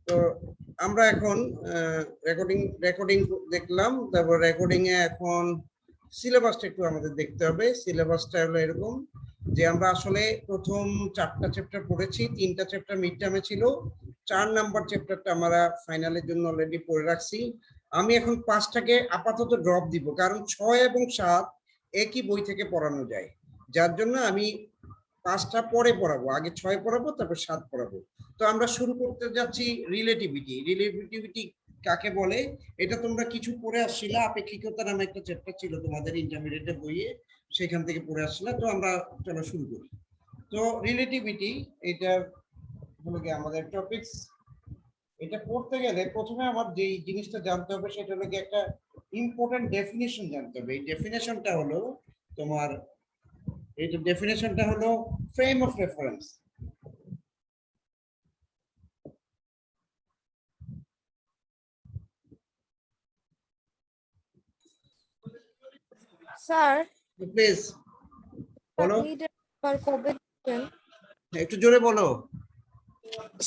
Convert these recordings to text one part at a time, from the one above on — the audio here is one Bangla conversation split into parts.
তো আমরা এখন রেকর্ডিং দেখলাম, তারপর রেকর্ডিং এ এখন সিলেবাসটা একটু আমাদের দেখতে হবে। সিলেবাসটা হলো এরকম যে আমরা আসলে প্রথম 4টা চ্যাপ্টার পড়েছি, 3টা চ্যাপ্টার মিড টার্মে ছিল, 4 নাম্বার চ্যাপ্টারটা আমরা ফাইনালের জন্য অলরেডি পড়ে রাখছি। আমি এখন 5টাকে আপাতত ড্রপ দিব, কারণ 6 এবং 7 একই বই থেকে পড়ানো যায়, যার জন্য আমি 5টা পরে পড়াবো, আগে 6 পড়াবো তারপর 7 পড়াবো। তো আমরা শুরু করতে যাচ্ছি রিলেটিভিটি কাকে বলে, এটা তোমরা কিছু পড়ে আসছিলা, আপেক্ষিকতা নামে একটা চ্যাপ্টার ছিল তোমাদের ইন্টারমিডিয়েটের বইয়ে, সেখান থেকে পড়ে আসছিলা। তো আমরা চলো শুরু করি। তো রিলেটিভিটি এটা হলো কি আমাদের টপিকস। এটা পড়তে গেলে প্রথমে আমার যে জিনিসটা জানতে হবে সেটা হলো কি একটা ইম্পর্টেন্ট ডেফিনেশন জানতে হবে। এই ডেফিনেশনটা হলো তোমার, এইটা ডেফিনেশনটা হলো frame of reference. Sir please বলো, মিডের নাম্বার কবে দিবেন? একটু জোরে বলো।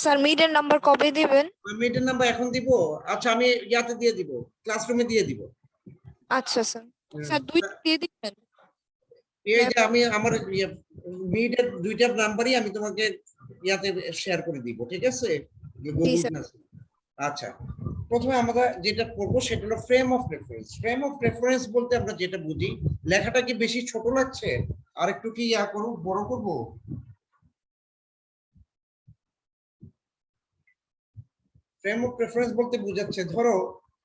স্যার মিডের নাম্বার কবে দিবেন? মিডের নাম্বার এখন দিব? আচ্ছা আমি ইয়াতে দিয়ে দিব, ক্লাসরুমে দিয়ে দিব। আচ্ছা স্যার। স্যার দুইটা দিয়ে দিবেন? এই যে আমি আমার মিডের 2টা নাম্বারই আমি তোমাকে ইয়াতে শেয়ার করে দিব, ঠিক আছে, গুগল ক্লাসে। আচ্ছা, প্রথমে আমরা যেটা পড়বো সেটা হলো frame of reference. Frame of reference বলতে আমরা যেটা বুঝি, লেখাটা কি বেশি ছোট লাগছে? আর একটু কি ইয়া করব, বড় করব? ফ্রেম অফ রেফারেন্স বলতে বোঝাচ্ছে, ধরো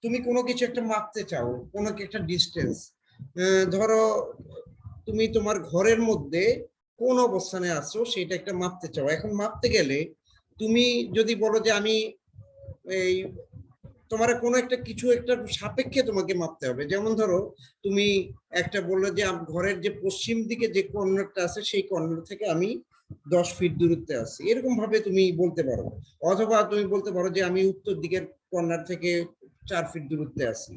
তুমি কোনো কিছু একটা মাপতে চাও, কোনো একটা ডিস্টেন্স, ধরো তুমি তোমার ঘরের মধ্যে কোন অবস্থানে আছো সেটা একটা মাপতে চাও। এখন মাপতে গেলে তুমি যদি বলো যে আমি এই তোমার কোনো একটা কিছু একটা সাপেক্ষে তোমাকে মাপতে হবে, যেমন ধরো তুমি একটা বললে যে ঘরের যে পশ্চিম দিকে যে কর্নারটা আছে সেই কর্নার থেকে আমি 10 ফিট দূরত্বে আছি, এরকম ভাবে তুমি বলতে পারো। অথবা তুমি বলতে পারো যে আমি উত্তর দিকের কর্নার থেকে 4 ফিট দূরত্বে আছি।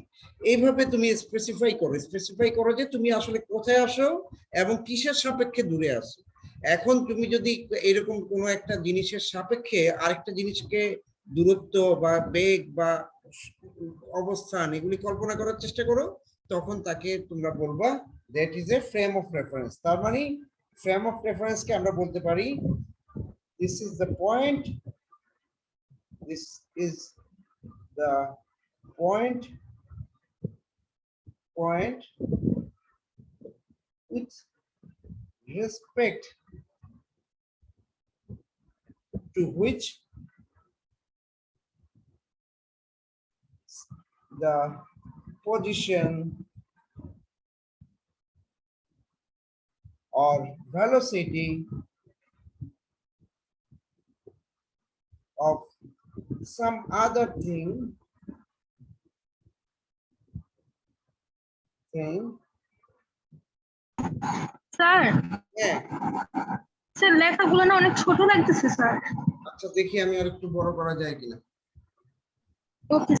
এইভাবে তুমি স্পেসিফাই করো যে তুমি আসলে কোথায় আসো এবং কিসের সাপেক্ষে দূরে আসো। এখন তুমি যদি এরকম কোনো একটা জিনিসের সাপেক্ষে আরেকটা জিনিসকে দূরত্ব বা বেগ বা অবস্থান এগুলি কল্পনা করার চেষ্টা করো, তখন তাকে তোমরা বলবা that is A frame of reference. তার মানে ফ্রেম অফ রেফারেন্স কে আমরা বলতে পারি this is the point, this is the point with respect to which the position or velocity of some other thing sir হ্যাঁ। স্যার লেখাগুলো না অনেক ছোট লাগতেছে স্যার। আচ্ছা দেখি আমি আর একটু বড় করা যায় কিনা। ওকে।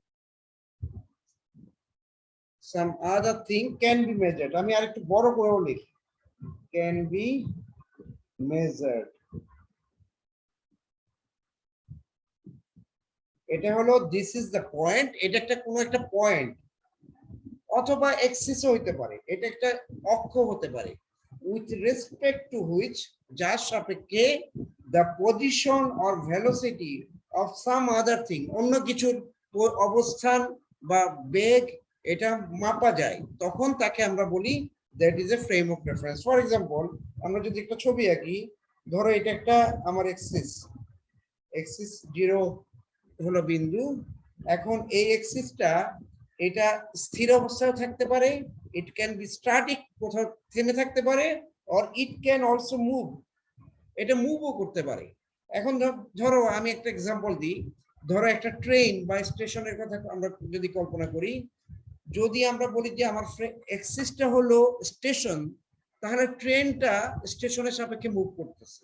Some other thing can be measured, আমি আর একটু বড় করেও লিখি, can be measured। এটা হলো দিস ইজ দ্য পয়েন্ট, এটা একটা কোনো একটা পয়েন্ট অথবা এক্সিস হইতে পারে, এটা একটা অক্ষ হতে পারে, উইথ রেসপেক্ট টু হুইচ যার সাপেক্ষে the position or velocity of some other thing অন্য কিছুর অবস্থান বা বেগ এটা মাপা যায়, তখন তাকে আমরা বলি that is A frame of reference. For example আমরা যদি একটা ছবি আঁকি, ধরো এটা একটা আমার এক্সিস 0 হলো বিন্দু। এখন এই এক্সিসটা এটা স্থির অবস্থায় থাকতে পারে, ইট ক্যান বি স্ট্যাটিক, কোথাও থেমে থাকতে পারে, or it can also move, এটা মুভও করতে পারে। এখন ধরো আমি একটা এক্সাম্পল দিই, ধরো একটা ট্রেন বা স্টেশনের কথা আমরা যদি কল্পনা করি, যদি আমরা বলি যে আমার এক্সিসটা হলো স্টেশন, তাহলে ট্রেনটা স্টেশনের সাপেক্ষে মুভ করতেছে।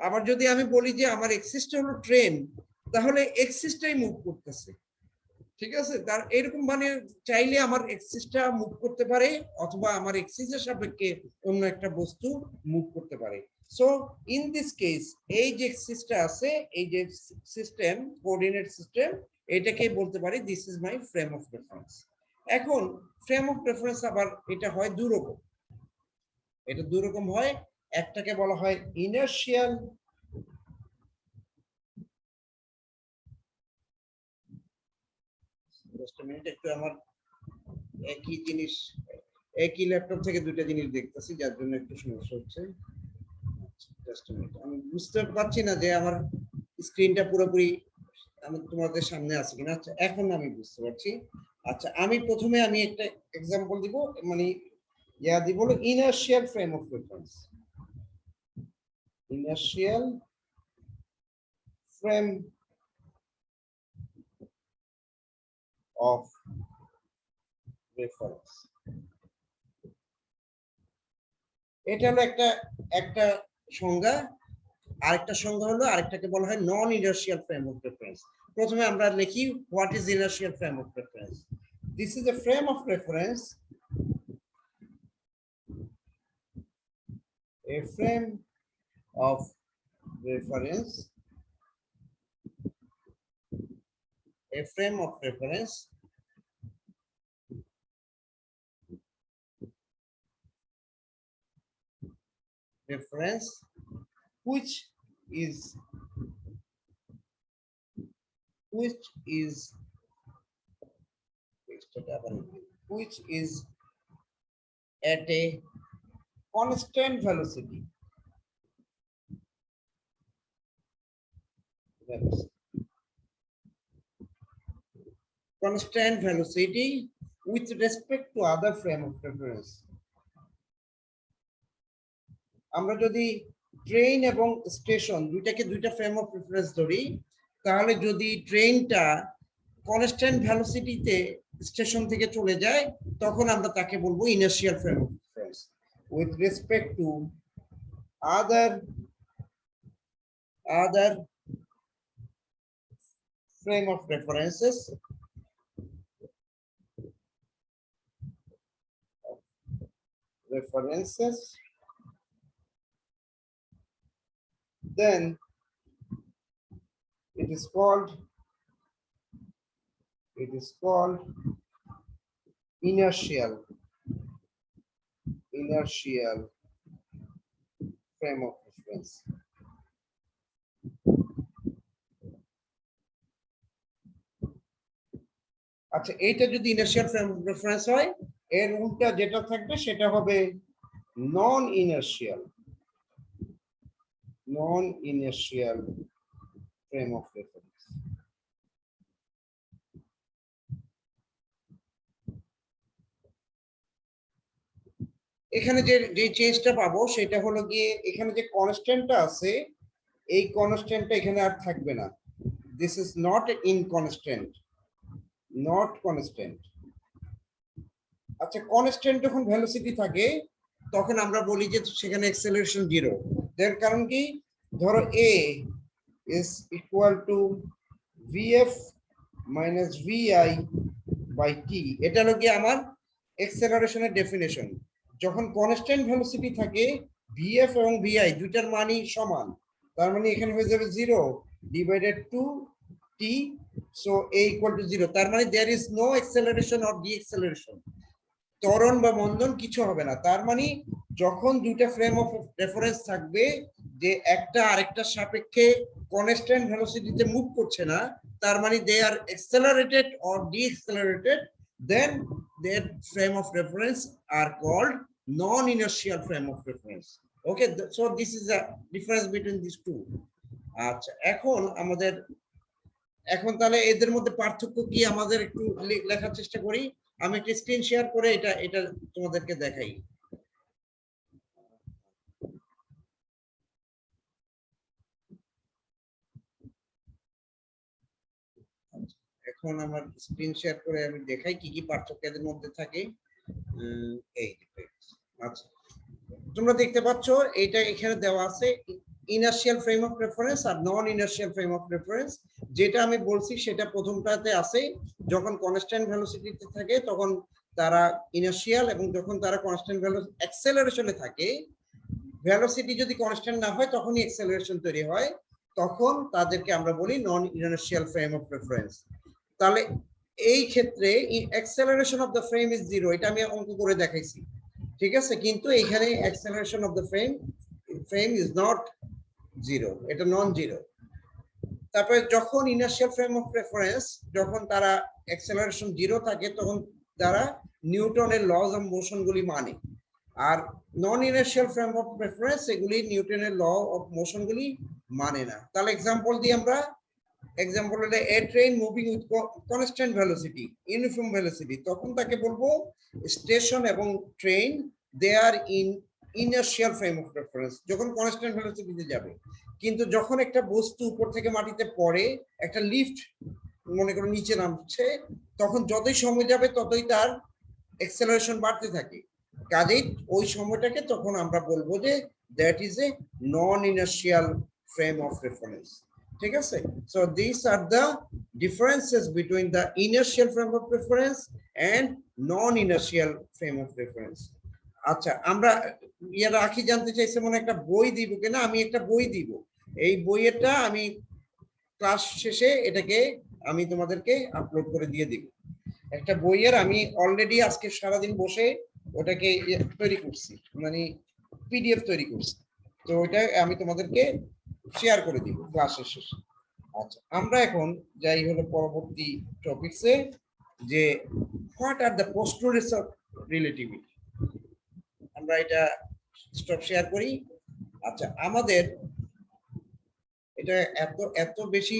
আবার যদি আমি বলি যে আমার এক্সিসটা হলো ট্রেন, তাহলে এক্সিসটাই মুভ করতেছে, ঠিক আছে। তার এরকম মানে চাইলে আমার এক্সিসটা মুভ করতে পারে অথবা আমার এক্সিসের সাপেক্ষে অন্য একটা বস্তু মুভ করতে পারে। সো ইন দিস কেস এই যে এক্সিসটা আছে, এই যে সিস্টেম কোঅর্ডিনেট সিস্টেম, এটাকে বলতে পারি this is my frame of reference. এখন ফ্রেম অফ রেফারেন্স আবার এটা হয় দুই রকম, এটা দুই রকম হয়। একটাকে বলা হয় ইনার্শিয়াল, জাস্ট মিনিট, একটু আমার একই জিনিস একই ল্যাপটপ থেকে দুইটা জিনিস দেখতেছি যার জন্য একটু সমস্যা হচ্ছে। জাস্ট মিনিট, আমি বুঝতে পারছি না যে আমার স্ক্রিনটা পুরোপুরি আমি তোমাদের সামনে আছে কিনা। আচ্ছা এখন আমি বুঝতে পারছি। আচ্ছা আমি প্রথমে আমি একটা এক্সাম্পল দিব, মানে ইয়া দিব হলো inertial frame of reference. Inertial frame of reference, এটা হলো একটা একটা সংজ্ঞা। আরেকটা সংজ্ঞা হলো, আরেকটাকে বলা হয় নন ইনার্শিয়াল ফ্রেম অফ রেফারেন্স। প্রথমে আমরা লিখি what is inertial frame of reference. This is A frame of reference, a frame of reference, a frame of reference which is at a constant velocity, with respect to other frame of reference. আমরা যদি ট্রেন এবং স্টেশন দুইটাকে দুইটা ফ্রেম অফ রেফারেন্স ধরি, তাহলে যদি ট্রেনটা কনস্ট্যান্ট ভেলোসিটিতে স্টেশন থেকে চলে যায়, তখন আমরা তাকে বলবো inertial frame of reference. With respect to other frame of references, then it is called inertial frame of reference. আচ্ছা এইটা যদি ইনার্শিয়াল ফ্রেম অফ রেফারেন্স হয়, এর উল্টা যেটা থাকবে সেটা হবে নন ইনার্শিয়াল frame of reference. এখানে যে চেঞ্জটা পাবো সেটা হলো গিয়ে, এখানে যে কনস্ট্যান্টটা আছে এই কনস্ট্যান্টটা এখানে আর থাকবে না। This is not inconstant, not constant. আচ্ছা কনস্ট্যান্ট যখন ভেলোসিটি থাকে তখন আমরা বলি যে সেখানে অ্যাক্সেলারেশন জিরো। এর কারণ কি, ধরো a is equal to vf minus vi by t, এটা হলো কি আমার অ্যাক্সেলারেশনের ডেফিনেশন। যখন কনস্ট্যান্ট ভেলোসিটি থাকে vf এবং vi দুইটার মানই সমান, তার মানে এখানে হয়ে যাবে 0 divided to t, so a equal to 0, তার মানে there is no acceleration or deceleration, ত্বরণ বা মন্দন কিছু হবে না। তার মানে যখন দুইটা ফ্রেম অফ রেফারেন্স থাকবে যে একটা আরেকটার সাপেক্ষে কনস্ট্যান্ট ভেলোসিটিতে মুভ করছে না, তার মানে they are accelerated or deaccelerated, then their frame of reference are called non-inertial frame of reference. Okay, so this is the difference between these two. আচ্ছা এখন তাহলে এদের মধ্যে পার্থক্য কি আমাদের একটু লেখার চেষ্টা করি। আমি একটা স্ক্রিন শেয়ার করে এটা তোমাদেরকে দেখাই। এখন আমার স্ক্রিন শেয়ার করে আমি দেখাই কি কি পার্থক্য এদের মধ্যে থাকে। এই আচ্ছা তোমরা দেখতে পাচ্ছ এটা এখানে দেওয়া আছে ইনার্শিয়াল ফ্রেম অফ রেফারেন্স আর non inertial frame of reference. যেটা আমি বলছি সেটা প্রথমটাতে আছে, যখন কনস্ট্যান্ট ভেলোসিটিতে থাকে তখন তারা ইনার্শিয়াল, এবং যখন তারা কনস্ট্যান্ট অ্যাক্সেলারেশনে থাকে ভেলোসিটি যদি কনস্ট্যান্ট না হয় তখনই অ্যাক্সেলারেশন তৈরি হয়, তখন তাদেরকে আমরা বলি নন ইনার্শিয়াল ফ্রেম অফ রেফারেন্স। তাহলে এই ক্ষেত্রে acceleration of the frame is zero, এটা আমি অঙ্ক করে দেখাইছি, ঠিক আছে, কিন্তু এখানে acceleration of the frame is not zero, এটা নন জিরো। তারপরে যখন ইনার্শিয়াল ফ্রেম অফ রেফারেন্স, যখন তারা অ্যাক্সেলারেশন জিরো থাকে তখন তারা নিউটনের লজ অফ মোশন গুলি মানে, আর non inertial frame of reference এগুলি নিউটনের ল অফ মোশন গুলি মানে না। তাহলে এক্সাম্পল দিই আমরা, এক্সাম্পল হলে a train moving with constant velocity, uniform velocity, তখন তাকে বলবো স্টেশন এবং train they are in inertial frame of reference, যখন কনস্ট্যান্ট ভেলোসিটিতে যাবে। কিন্তু যখন একটা বস্তু উপর থেকে মাটিতে পড়ে, একটা লিফট মনে করো নিচে নামছে, তখন যতই সময় যাবে ততই তার অ্যাক্সেলারেশন বাড়তে থাকে, কাজেই ওই সময়টাকে তখন আমরা বলবো যে that is a non inertial frame of reference, ঠিক আছে। So this are the differences between the inertial frame of reference and non inertial frame of reference. আচ্ছা, আমরা রাখি জানতে চাইছে মনে একটা বই দিব কিনা, আমি একটা বই দিব, এই বইয়েরটা আমি ক্লাস শেষে এটাকে আমি তোমাদেরকে আপলোড করে দিয়ে দিব। একটা বইয়ের আমি অলরেডি আজকে সারাদিন বসে ওটাকে তৈরি করছি, মানে পিডিএফ তৈরি করছি, তো ওইটা আমি তোমাদেরকে শেয়ার করে দিব ক্লাসের শেষে। আচ্ছা, আমরা এখন যাই হলো পরবর্তী টপিকসে, যে what are the পোস্টুলেটস of relativity. আমরা এটা স্টপ শেয়ার করি। আচ্ছা, আমাদের এটা এত এত বেশি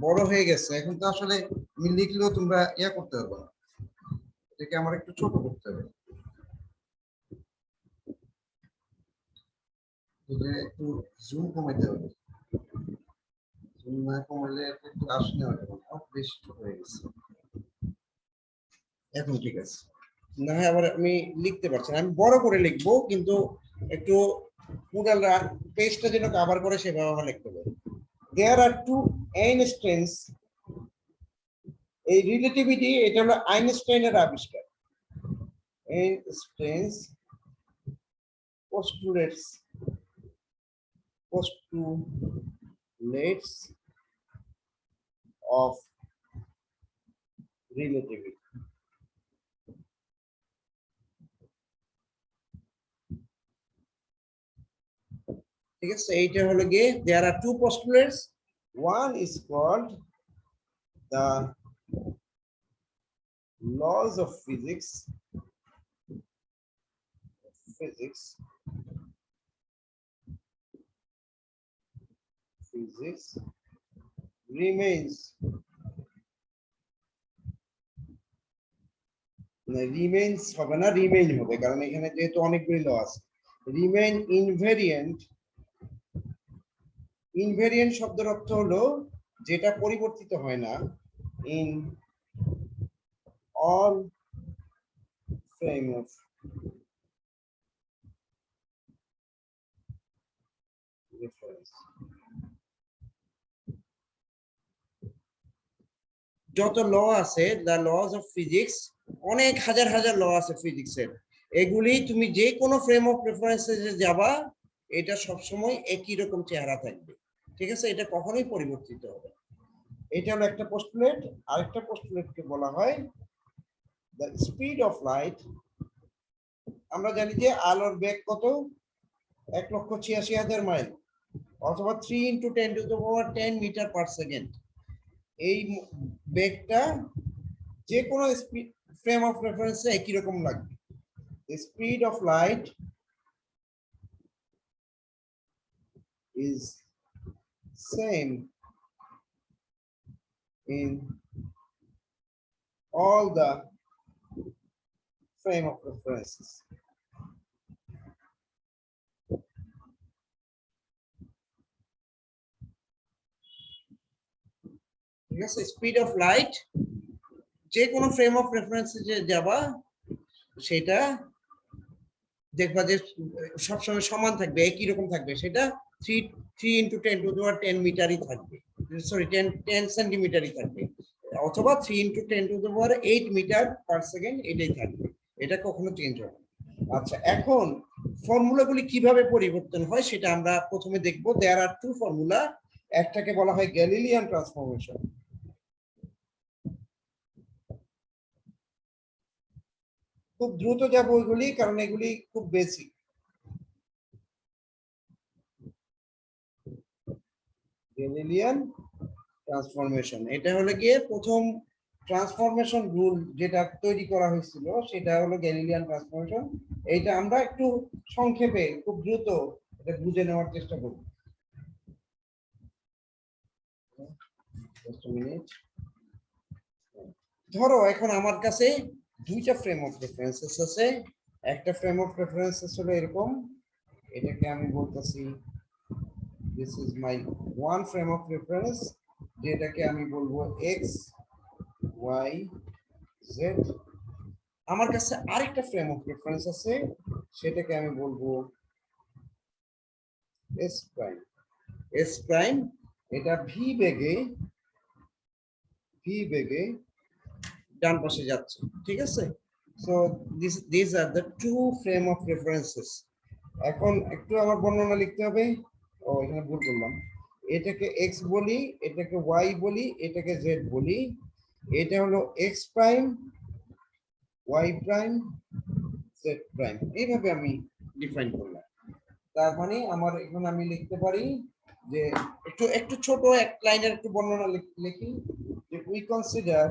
বড় হয়ে গেছে, এখন তো আসলে আমি লিখলেও তোমরা ইয়া করতে পারবে না, এটাকে আমার একটু ছোট করতে হবে, একটু জুম কমাইতে হবে, জুম না কমাইলে একটু আসলে হবে না, বেশি ছোট হয়ে গেছে। এখন ঠিক আছে, না হয় আবার আমি লিখতে পারছি না, আমি বড় করে লিখবো কিন্তু একটু পুরো পেজটা যেন কভার করে সেভাবে আমার লিখতে হবে। There are two Einsteins, এই রিলেটিভিটি এটা হলো আইনস্টাইনের আবিষ্কার। Einstein's postulates of relativity. ঠিক আছে, এইটা হলো গিয়ে there are two postulates, one is called the laws of physics remains হবে না, রিমেইন হবে, কারণ এখানে যেহেতু অনেকগুলি ল আছে। রিমেইন ইনভেরিয়েন্ট শব্দের অর্থ হলো যেটা পরিবর্তিত হয় না, in all frame of reference. যত ল আছে, দ্য লজ অফ ফিজিক্স, অনেক হাজার হাজার ল আছে ফিজিক্সের, এগুলি তুমি যে কোনো ফ্রেম অফ রেফারেন্সে যাবা এটা সবসময় একই রকম চেহারা থাকবে, ঠিক আছে, এটা কখনোই পরিবর্তিত হবে। এটা হলো একটা পোস্টুলেট। আরেকটা পোস্টুলেটকে বলা হয় দ্য স্পিড অফ লাইট। আমরা জানি যে আলোর বেগ কত, 1,86,000 মাইল, অথবা 3 × 10⁻10 মিটার পার সেকেন্ড। এই বেগটা যে কোনো ফ্রেম অফ রেফারেন্সে একই রকম লাগবে। The speed of light is same in all the frame of references. ঠিক আছে, স্পিড অফ লাইট যে কোনো ফ্রেম অফ রেফারেন্সে যে যাবা সেটা দেখবা যে সবসময় সমান থাকবে, একই রকম থাকবে, সেটা 3 × 10⁻10 মিটারই থাকবে, সরি 10 সেন্টিমিটারই থাকবে, অথবা 3 × 10⁸ মিটার পার সেকেন্ড, এটাই থাকবে, এটা কখনো চেঞ্জ হবে না। আচ্ছা, এখন ফর্মুলাগুলি কিভাবে পরিবর্তন হয় সেটা আমরা প্রথমে দেখব। দেয়ার আর টু ফর্মুলা, একটাকে বলা হয় গ্যালিলিয়ান ট্রান্সফরমেশন। খুব দ্রুত যাবো ওইগুলি, কারণ এগুলি খুব বেসিক। গ্যালিলিয়ান ট্রান্সফরমেশন, এটা হলো গিয়ে প্রথম ট্রান্সফরমেশন রুল যেটা তৈরি করা হয়েছিল, সেটা হলো গ্যালিলিয়ান ট্রান্সফরমেশন। এইটা আমরা একটু সংক্ষেপে খুব দ্রুত এটা বুঝে নেওয়ার চেষ্টা করব। Just a minute. ধরো এখন আমার কাছে দুইটা ফ্রেম অফ রেফারেন্সেস আছে। একটা ফ্রেম অফ রেফারেন্সেস হলো এরকম, এটাকে আমি বলতেছি this is my one frame of reference, যেটাকে আমি বলবো এক্স ওয়াই জেড। আমার কাছে আরেকটা ফ্রেম অফ রেফারেন্স আছে, সেটাকে আমি বলবো এস প্রাইম। এস প্রাইম এটা ভি বেগে ডান পাশে যাচ্ছে, ঠিক আছে। So this are the two frame of references. এখন একটু আমার বর্ণনা লিখতে হবে। ও এখানে ভুল করলাম, এটাকে এক্স বলি, এটাকে ওয়াই বলি, এটাকে জেড বলি। এটা হলো X prime, Y prime, Z prime, এইভাবে আমি ডিফাইন করলাম। তার মানে আমার এখন আমি লিখতে পারি যে একটু একটু ছোট এক লাইনের একটু বর্ণনা লিখি যে we consider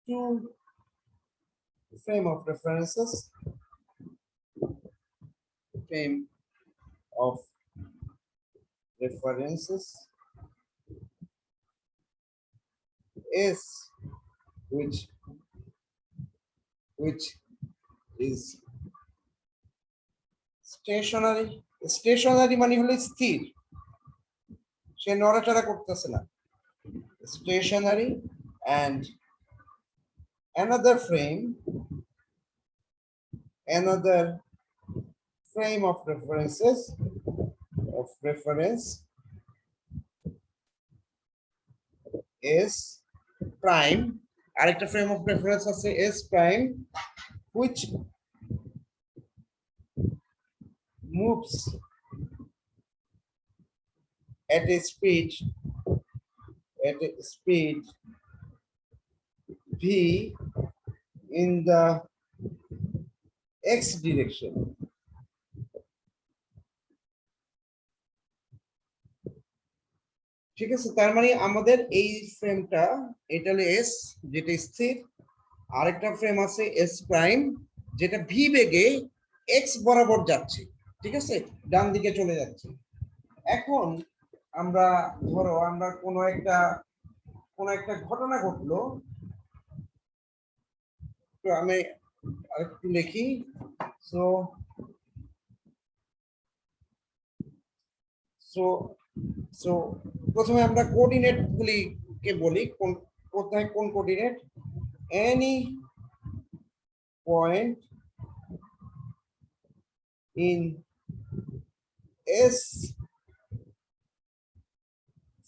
two frame of references, frame of references is which is stationary. Stationary মানে হলো স্থির, সে নড়াচড়া করতেছে না, stationary, and another frame of references of reference is prime. আরেকটা frame of reference আছে s prime, which moves at a speed v in the x direction. ঠিক আছে, তার মানে আমাদের এই ফ্রেমটা, এটা হলো এস যেটা স্থির, আরেকটা ফ্রেম আছে এস প্রাইম যেটা ভি বেগে এক্স বরাবর যাচ্ছে, ঠিক আছে, ডান দিকে চলে যাচ্ছে। এখন আমরা ধরো আমরা কোনো একটা ঘটনা ঘটলো, তো আমি আরেকটু লিখি। সো সো সো প্রথমে আমরা কোঅর্ডিনেট গুলিকে বলি, কোথায় কোন coordinate, any point in S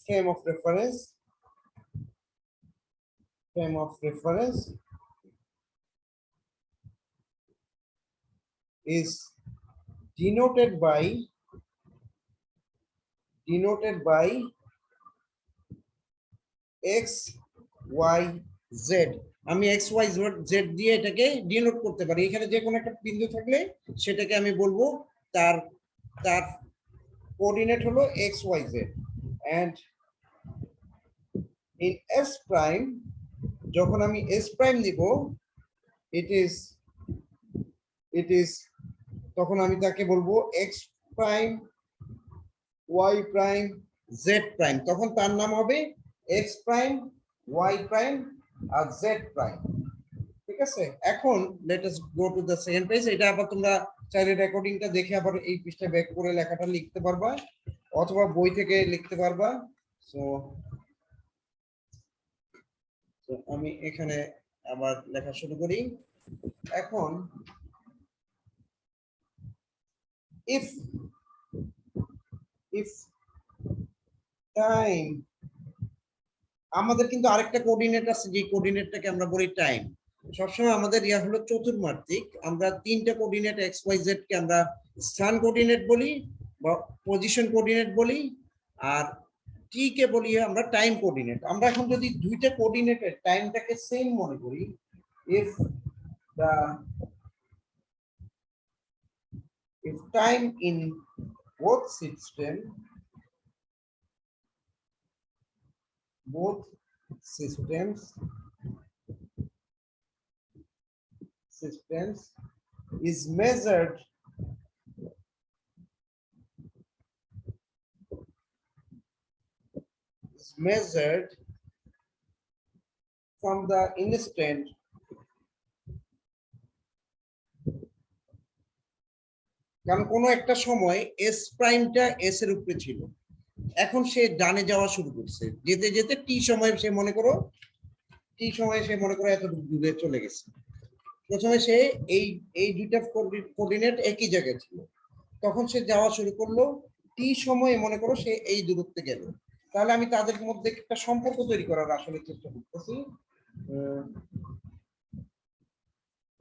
frame of reference is denoted by x y z। আমি x y z দিয়ে এটাকে ডিনোট করতে পারি। এখানে যে কোনো একটা বিন্দু থাকলে সেটাকে আমি বলবো তার কোঅর্ডিনেট হলো x y z। and in s prime, যখন আমি s prime নিব, it is তখন আমি তাকে বলবো x prime, y prime, z prime। তখন তার নাম হবে x prime, y prime আর z prime, ঠিক আছে। এখন let us go to the second page। এটা আবার তোমরা চাইলে রেকর্ডিংটা দেখে আবার এই পৃষ্ঠায় ব্যাক করে লেখাটা লিখতে পারবা, অথবা বই থেকে লিখতে পারবা। সো আমি এখানে আবার লেখা শুরু করি। এখন if টাইম, আমাদের কিন্তু আরেকটা কোঅর্ডিনেট আছে, যে কোঅর্ডিনেটটাকে আমরা বলি টাইম। সবসময় আমাদের ইয়া হলো চতুর্মাত্রিক, আমরা তিনটা কোঅর্ডিনেট এক্স ওয়াই জেড কে আমরা স্থান কোঅর্ডিনেট বলি বা পজিশন কোঅর্ডিনেট বলি, আর টি কে বলি আমরা টাইম কোঅর্ডিনেট। আমরা এখন যদি দুইটা কোঅর্ডিনেটের টাইমটাকে সেম মনে করি, if the if time in both systems is measured from the instant কারণ কোনো একটা সময় এস প্রাইমটা এস এর উপরে ছিল, এখন সে ডানে যাওয়া শুরু করছে, যেতে যেতে টি সময় সে মনে করো এত দূরে চলে গেছে। প্রথমে সে এই এই দুইটা কোঅর্ডিনেট একই জায়গায় ছিল, তখন সে যাওয়া শুরু করলো, টি সময়ে মনে করো সে এই দূরত্বে গেল। তাহলে আমি তাদের মধ্যে একটা সম্পর্ক তৈরি করার আসলে চেষ্টা করতেছি।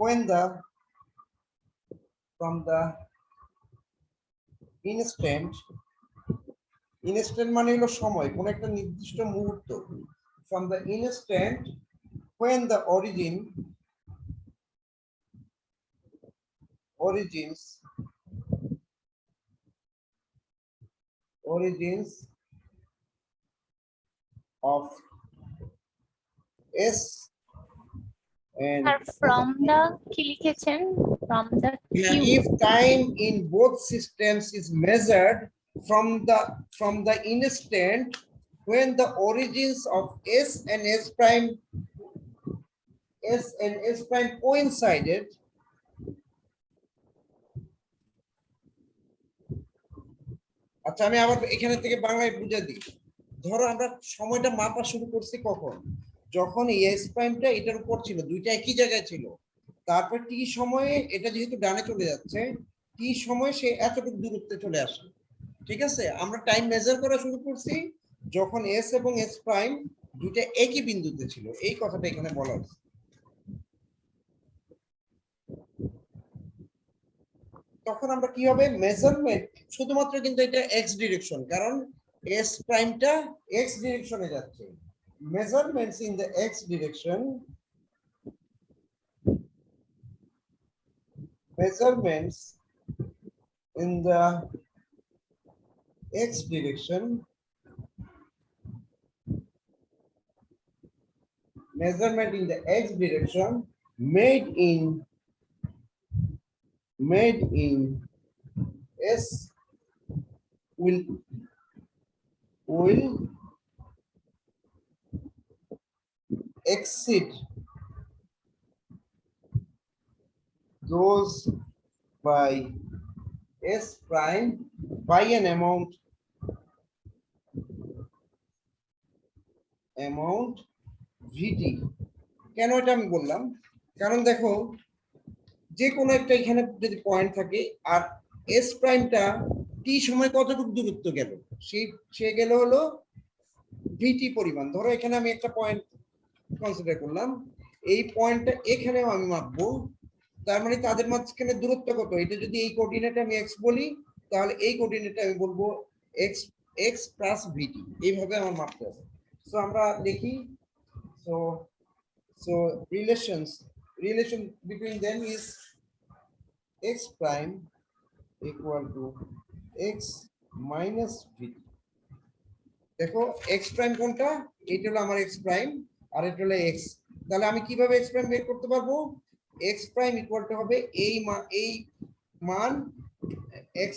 when the from the instant মানে হলো সময়, কোন একটা নির্দিষ্ট মুহূর্ত, from the instant when the origins of S and R from the কি লিখেছেন? From the yeah, Q. if time in both systems is measured from the instant when the origins of S and S prime coincided, আচ্ছা আমি আবার এখানে থেকে বাংলায় বুঝিয়ে দিই। ধরো আমরা সময়টা মাপা শুরু করছি কখন, যখন এস প্রাইমটা এটার উপর ছিল, দুইটা একই জায়গায় ছিল, তারপর টি সময়ে এটা যেহেতু ডানে চলে যাচ্ছে, টি সময় সে এতটুকু দূরত্বে চলে আসে। ঠিক আছে, আমরা টাইম মেজার করা শুরু করছি যখন এস এবং এস প্রাইম দুইটা একই বিন্দুতে ছিল, এই কথাটা এখানে বলা হচ্ছে। তখন আমরা কি হবে মেজারমেন্ট, শুধুমাত্র কিন্তু এটা এক্স ডিরেকশন, কারণ এস প্রাইমটা এক্স ডিরেকশনে যাচ্ছে। Measurements in the x direction, measurements in the x direction, measurement in the x direction made in S will exceed those by S prime by an amount VT। কেন এটা আমি বললাম, কারণ দেখো যে কোনো একটা এখানে যদি পয়েন্ট থাকে আর এস প্রাইমটা টি সময় কতটুকু দূরত্ব গেল, সে গেল হলো ভিটি পরিমাণ। ধরো এখানে আমি একটা পয়েন্ট কনসিডার করলাম, এই পয়েন্টটা এখানেও আমি মাপবো, তার মানে তাদের মাঝখানে দূরত্ব কত, এটা যদি এই কোঅর্ডিনেটে আমি এক্স বলি, তাহলে এই কোঅর্ডিনেটে আমি বলবো এক্স প্লাস ভিটি, এইভাবে আমার মাপতে হবে। সো আমরা দেখি, so relation between them is x prime equal to x minus vt। দেখো x প্রাইম কোনটা, এটা হলো আমার x প্রাইম আর এটা হলো x, তাহলে আমি কিভাবে x প্রাইম বের করতে পারবো, x প্রাইম ইকুয়াল টু হবে এই মান x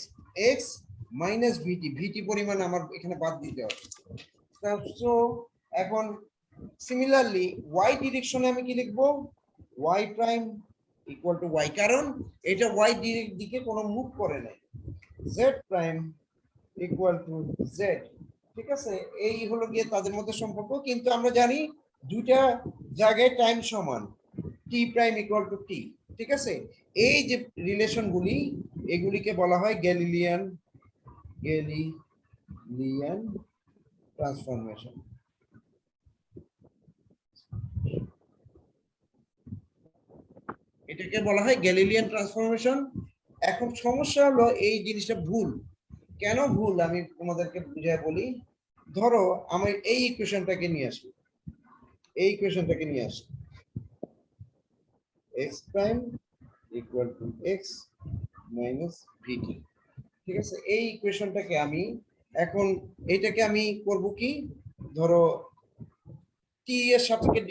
মাইনাস ভিটি পরিমাণ আমার এখানে বাদ দিতে হবে। সো এখন সিমিলারলি y ডিরেকশনে আমি কি লিখবো, y prime equal two y, কারণ এটা y দিকে কোনো মুভ করে নাই, z prime equal two z। ঠিক আছে, এই হলো গিয়ে তাদের মধ্যে সম্পর্ক, কিন্তু আমরা জানি দুইটা জায়গায় টাইম সমান, t prime equal to t। ঠিক আছে, এই যে রিলেশনগুলি এগুলিকে বলা হয় গ্যালিলিয়ান ট্রান্সফরমেশন। এটাকে বলা হয় গ্যালিলিয়ান ট্রান্সফরমেশন। এখন সমস্যা হলো এই জিনিসটা ভুল। কেন ভুল আমি তোমাদেরকে বুঝিয়ে বলি। ধরো আমি এই ইকুয়েশনটাকে নিয়ে আসি, এই ইকুয়েশনটাকে নিয়ে আসি, x prime equal to x minus vt। ঠিক আছে, এই ইকুয়েশনটাকে আমি এখন এটাকে আমি করব কি, ধরো t এর সাপেক্ষে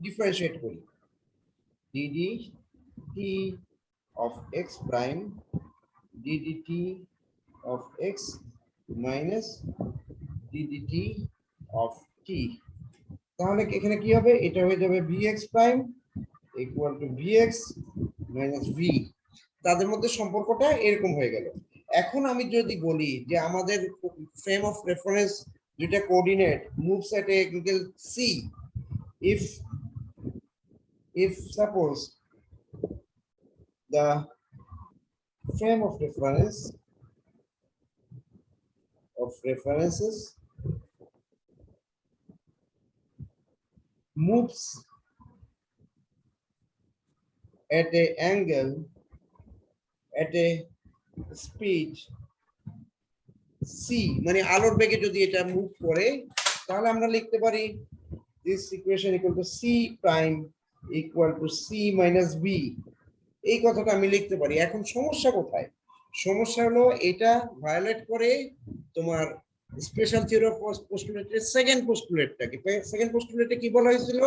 ডিফারেন্সিয়েট করি, dd t of x prime ddt of x minus ddt of t। তাহলে এখানে কি হবে, এটা হয়ে যাবে vx prime equal to vx minus v। তাদের মধ্যে সম্পর্কটা এরকম হয়ে গেল। এখন আমি যদি বলি যে আমাদের ফ্রেম অফ রেফারেন্স দুইটা coordinate moves at a angle c, if suppose the frame of references moves at a angle at a speed c, মানে আলোর বেগে যদি এটা মুভ করে, তাহলে আমরা লিখতে পারি this equation equal to c prime equal to c minus b। এই কথাটা আমি লিখতে পারি। এখন সমস্যা কোথায়? সমস্যা হলো এটা ভায়োলেট করে তোমার স্পেশাল থিওরি অফ পোস্টুলেটের সেকেন্ড পোস্টুলেটটাকে। সেকেন্ড পোস্টুলেটে কি বলা হয়েছিল,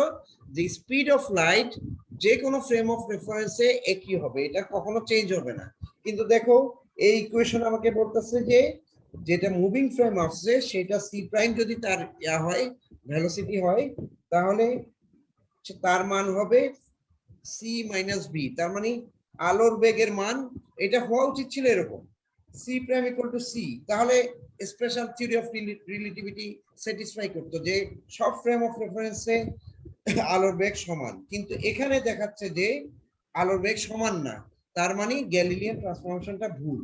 যে স্পিড অফ লাইট যে কোনো ফ্রেম অফ রেফারেন্সে একই হবে, এটা কখনো চেঞ্জ হবে না। কিন্তু দেখো এই ইকুয়েশন আমাকে বলতেছে যে যেটা মুভিং ফ্রেম আসছে সেটা সি প্রাইম যদি তার ইয়া হয়, ভেলোসিটি হয়, তাহলে তার মান হবে সি মাইনাস বি। তার মানে আলোর বেগের মান এটা হওয়া উচিত ছিল এরকম, c prime equal to c. তাহলে special theory of relativity satisfy করতো যে সব ফ্রেম অফ রেফারেন্সে আলোর বেগ সমান। কিন্তু এখানে দেখাচ্ছে যে আলোর বেগ সমান না, তার মানে গ্যালিলিয়ান ট্রান্সফরমেশনটা ভুল।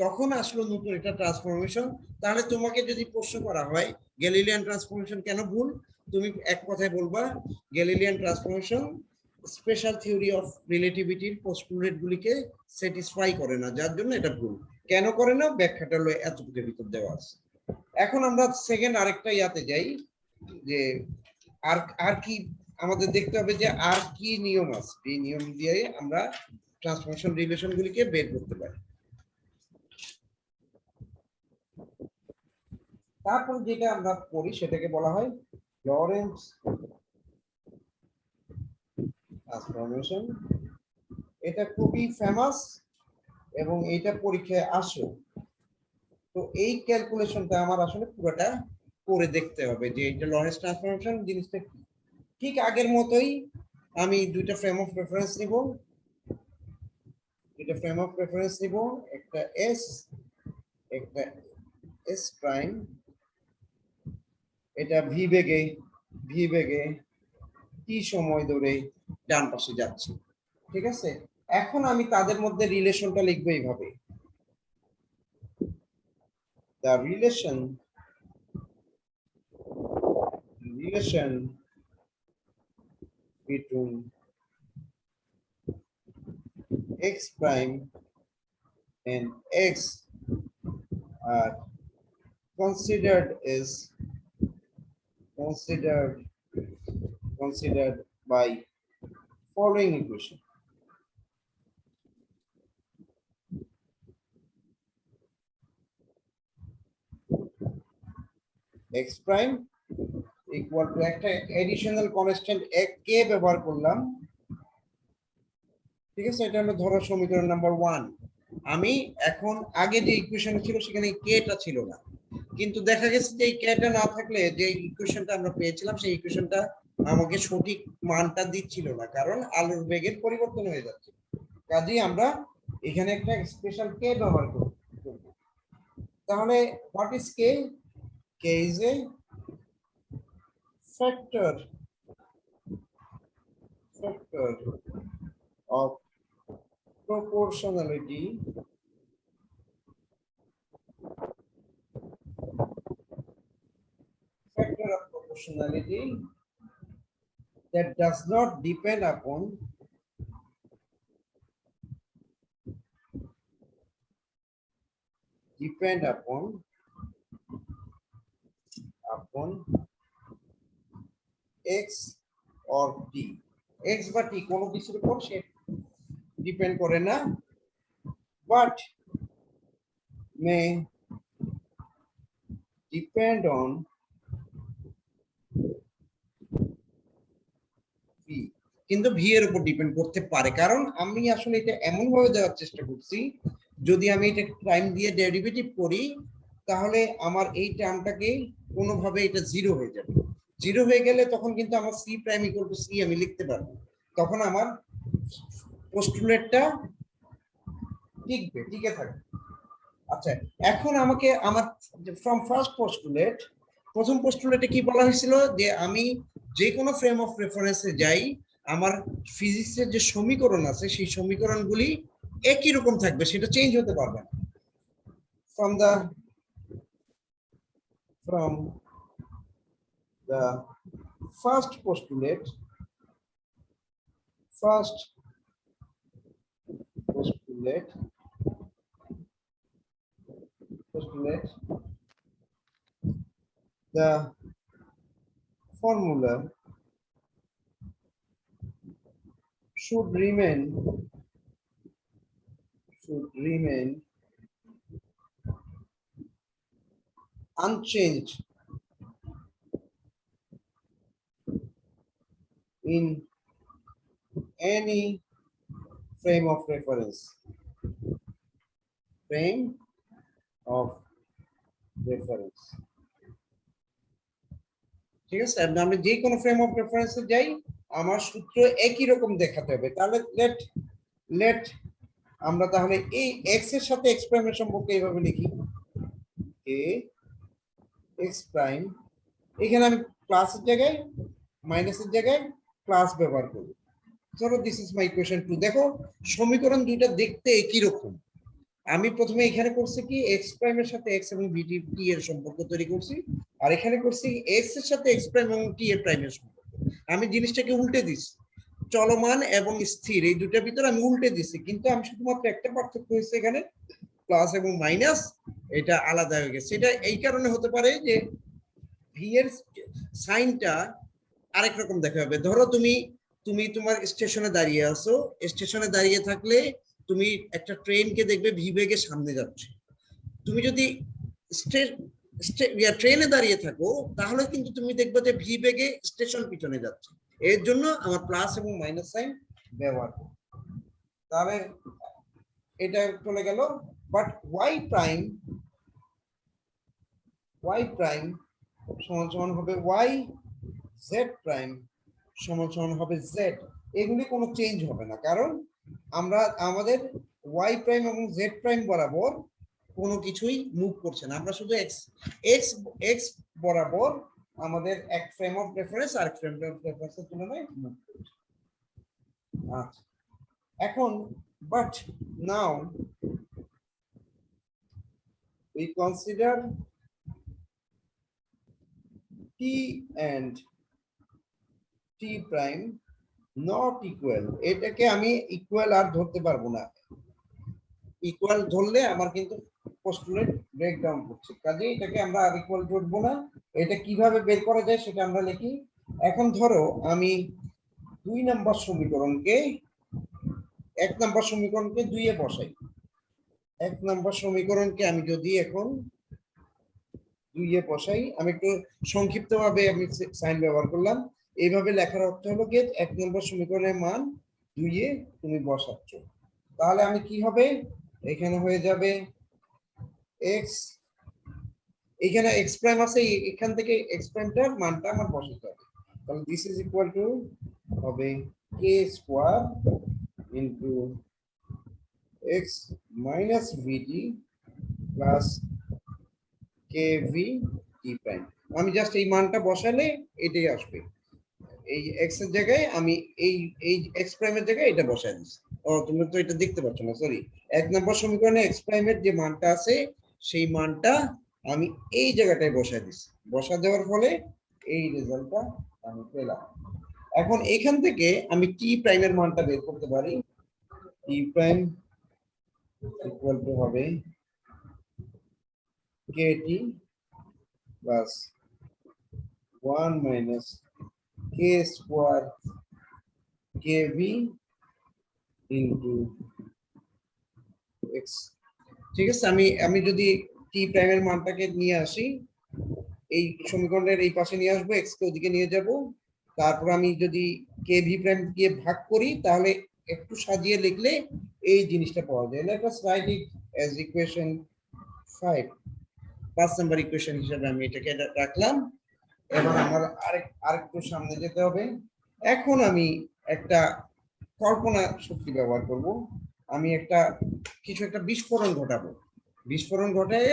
তখন আসলো নতুন একটা ট্রান্সফরমেশন। তাহলে তোমাকে যদি প্রশ্ন করা হয় গ্যালিলিয়ান ট্রান্সফরমেশন কেন ভুল, তুমি এক কথায় বলবা Galilean transformation special theory of রিলেটিভিটির পোস্টুলেট গুলিকে স্যাটিসফাই করে না, যার জন্য এটা ভুল। কেন করে না, ব্যাখ্যাটা হলো এতটুকুর ভিতর দেওয়া আছে। এখন আমরা সেকেন্ড আরেকটা ইয়াতে যাই, যে আর কি আমাদের দেখতে হবে যে আর কি নিয়ম আছে, এই নিয়ম দিয়ে আমরা ট্রান্সফরমেশন রিলেশন গুলিকে বের করতে পারি। তারপর যেটা আমরা পড়ি সেটাকে বলা হয় লরেন্টজ ট্রান্সফরমেশন। এটা খুবই ফেমাস এবং এটা পরীক্ষায় আসে। তো এই ক্যালকুলেশনটা আমার আসলে পুরোটা করে দেখতে হবে যে এটা লরেন্টজ ট্রান্সফরমেশন জিনিসটা কি। ঠিক আগের মতোই আমি দুইটা ফ্রেম অফ রেফারেন্স নিব, একটা এস একটা এস প্রাইম, এটা ভি বেগে টি সময় ধরে ডান পাশে যাচ্ছে। ঠিক আছে, এখন আমি তাদের মধ্যে রিলেশনটা লিখবো এইভাবে, the relation between x prime and x are considered by following equation. x prime equal to একটা additional constant k ব্যবহার করলাম। ঠিক আছে, এটা হলো ধরো সমীকরণ নাম্বার 1। আমি এখন আগে যে ইকুয়েশন ছিল সেখানে কে টা ছিল না, কিন্তু দেখা গেছে যে এই কে টা না থাকলে যে ইকুয়েশনটা আমরা পেয়েছিলাম সেই ইকুয়েশনটা আমাকে সঠিক মানটা দিচ্ছিল না, কারণ আলোর বেগের পরিবর্তন হয়ে যাচ্ছে। কাজেই আমরা এখানে একটা স্পেশাল কে ব্যবহার করব। তাহলে what is K? K is a factor of proportionality that does not depend upon depend upon x or t, x বা t কোনো কিছুর উপর সে ডিপেন্ড করে না, but may depend on v, কিন্তু v এর উপর ডিপেন্ড করতে পারে। কারণ আমি আসলে এটা এমন ভাবে দেওয়ার চেষ্টা করছি, যদি আমি এটা প্রাইম দিয়ে ডেরিভেটিভ করি তাহলে আমার এই টার্মটাকে কোনোভাবে এটা জিরো হয়ে যাবে। জিরো হয়ে গেলে তখন কিন্তু আমার C prime equal to C আমি লিখতে পারবো, তখন আমার পোস্টুলেটটা টিকে থাকবে। আচ্ছা, এখন আমাকে আমার ফ্রম ফার্স্ট পোস্টুলেট, প্রথম পোস্টুলেটে কি বলা হয়েছিল যে আমি যে কোনো ফ্রেম অফ রেফারেন্সে যাই, আমার ফিজিক্সের যে সমীকরণ আছে সেই সমীকরণগুলি একই রকম থাকবে, সেটা চেঞ্জ হতে পারবে না। from the first postulate the formula should remain unchanged in any frame of reference. ঠিক আছে, আমি যে কোনো ফ্রেম অফ রেফারেন্সে যাই আমার সূত্র একই রকম দেখাতে হবে। তাহলে লেট আমরা তাহলে এই এক্স এর সাথে এক্স প্রাইমের সম্পর্কে এইভাবে লিখি, এ এক্স প্রাইম, এখানে আমি প্লাসের জায়গায় মাইনাসের জায়গায় প্লাস ব্যবহার করব। ধরো দিস ইজ মাই ইকুয়েশন 2। দেখো সমীকরণ দুইটা দেখতে একই রকম। আমি প্রথমে এখানে করছি কি এক্স প্রাইমের সাথে এক্স এবং টি এর সম্পর্ক তৈরি করছি, আর এখানে করছি এক্স এর সাথে এক্স প্রাইম এবং টি এর প্রাইমের সম্পর্ক। আমি জিনিসটাকে উল্টে দিছি, চলমান এবং স্থির এই দুটার ভিতরে আমি উল্টে দিছি, কিন্তু আমি শুধুমাত্র একটা পার্থক্য হয়েছে, এখানে প্লাস এবং মাইনাস এটা আলাদা হয়ে গেছে। এটা এই কারণে হতে পারে যে ভি এর সাইনটা আরেক রকম দেখা হবে। ধরো তুমি তোমার স্টেশনে দাঁড়িয়ে আছো, স্টেশনে দাঁড়িয়ে থাকলে তুমি একটা ট্রেনকে দেখবে ভি বেগে সামনে যাচ্ছে। তুমি যদি ট্রেনে দাঁড়িয়ে থাকো তাহলে কিন্তু তুমি দেখবে যে ভি বেগে স্টেশন পিছনে যাচ্ছে। এর জন্য আমার প্লাস এবং মাইনাস সাইন ব্যবহার করব। তাহলে এটা চলে গেল, বাট y প্রাইম সমান সমান হবে y, z প্রাইম সমান সমান হবে z। এগুলি কোনো চেঞ্জ হবে না, কারণ আমরা আমাদের y প্রাইম এবং z প্রাইম বরাবর কোনো কিছুই মুভ করছে না, আমরা শুধু x বরাবর আমাদের এক ফ্রেম অফ রেফারেন্স আর ফ্রেম অফ রেফারেন্সের তুলনায় মুভ করছে। আচ্ছা, এখন but now we consider t and t prime not equal। এটাকে আমি ইকুয়াল আর ধরতে পারবো না, ইকুয়াল ধরলে আমার কিন্তু পোস্টুলেট ব্রেকডাউন করছে, কাজে এটাকে আমরা আর ইকুয়াল ধরবো না। এটা কিভাবে বের করা যায় সেটা আমরা লিখি। এখন ধরো আমি 2 নম্বর সমীকরণকে 1 নম্বর সমীকরণকে 2 এ বসাই। 1 নম্বর সমীকরণকে আমি যদি এখন 2 এ বসাই, আমি একটু সংক্ষিপ্তভাবে আমি সাইন ব্যবহার করলাম। এইভাবে লেখার অর্থ হলো কি 1 নম্বর সমীকরণের মান 2 এ তুমি বসাচ্ছ, তাহলে আমি কি হবে, এখানে হয়ে যাবে x, এখানে x প্রাইম আছে, এখান থেকে x প্রাইমটার মানটা আমার বসাতে হবে। তাহলে দিস ইজ ইকুয়াল টু হবে k square into x minus vt plus kv t prime. আমি জাস্ট এই মানটা বসালে এটাই আসবে। এই x এর জায়গায় আমি এই x প্রাইমের জায়গায় এটা বসাই দিচ্ছি। ও তুমি তো এটা দেখতে পাচ্ছ না, সরি। 1 নম্বর সমীকরণে x প্রাইমের যে মানটা আছে সেই মানটা আমি এই জায়গাটায় বসাই দিচ্ছি। বসা দেওয়ার ফলে এই রেজাল্টটা আমি পেলাম। এখন এখান থেকে আমি t প্রাইমের মানটা বের করতে পারি। t প্রাইম ইকুয়াল টু হবে KT plus 1 minus K square KB into X। ঠিক আছে, আমি যদি টি প্রাইমের মানটাকে নিয়ে আসি, এই সমীকরণের এই পাশে নিয়ে আসবো, এক্স কে ওদিকে নিয়ে যাব, তারপর আমি যদি কে ভি প্রাইম দিয়ে ভাগ করি তাহলে একটু সাজিয়ে লিখলে এই জিনিসটা পাওয়া যায়। Let us right it as equation 5, 5 number equation হিসেবে আমি এটাকে রাখলাম। এবার আমার আরেকটু সামনে যেতে হবে। এখন আমি একটা কল্পনা শক্তি ব্যবহার করব, আমি কিছু একটা বিস্ফোরণ ঘটাবো। বিস্ফোরণ ঘটায়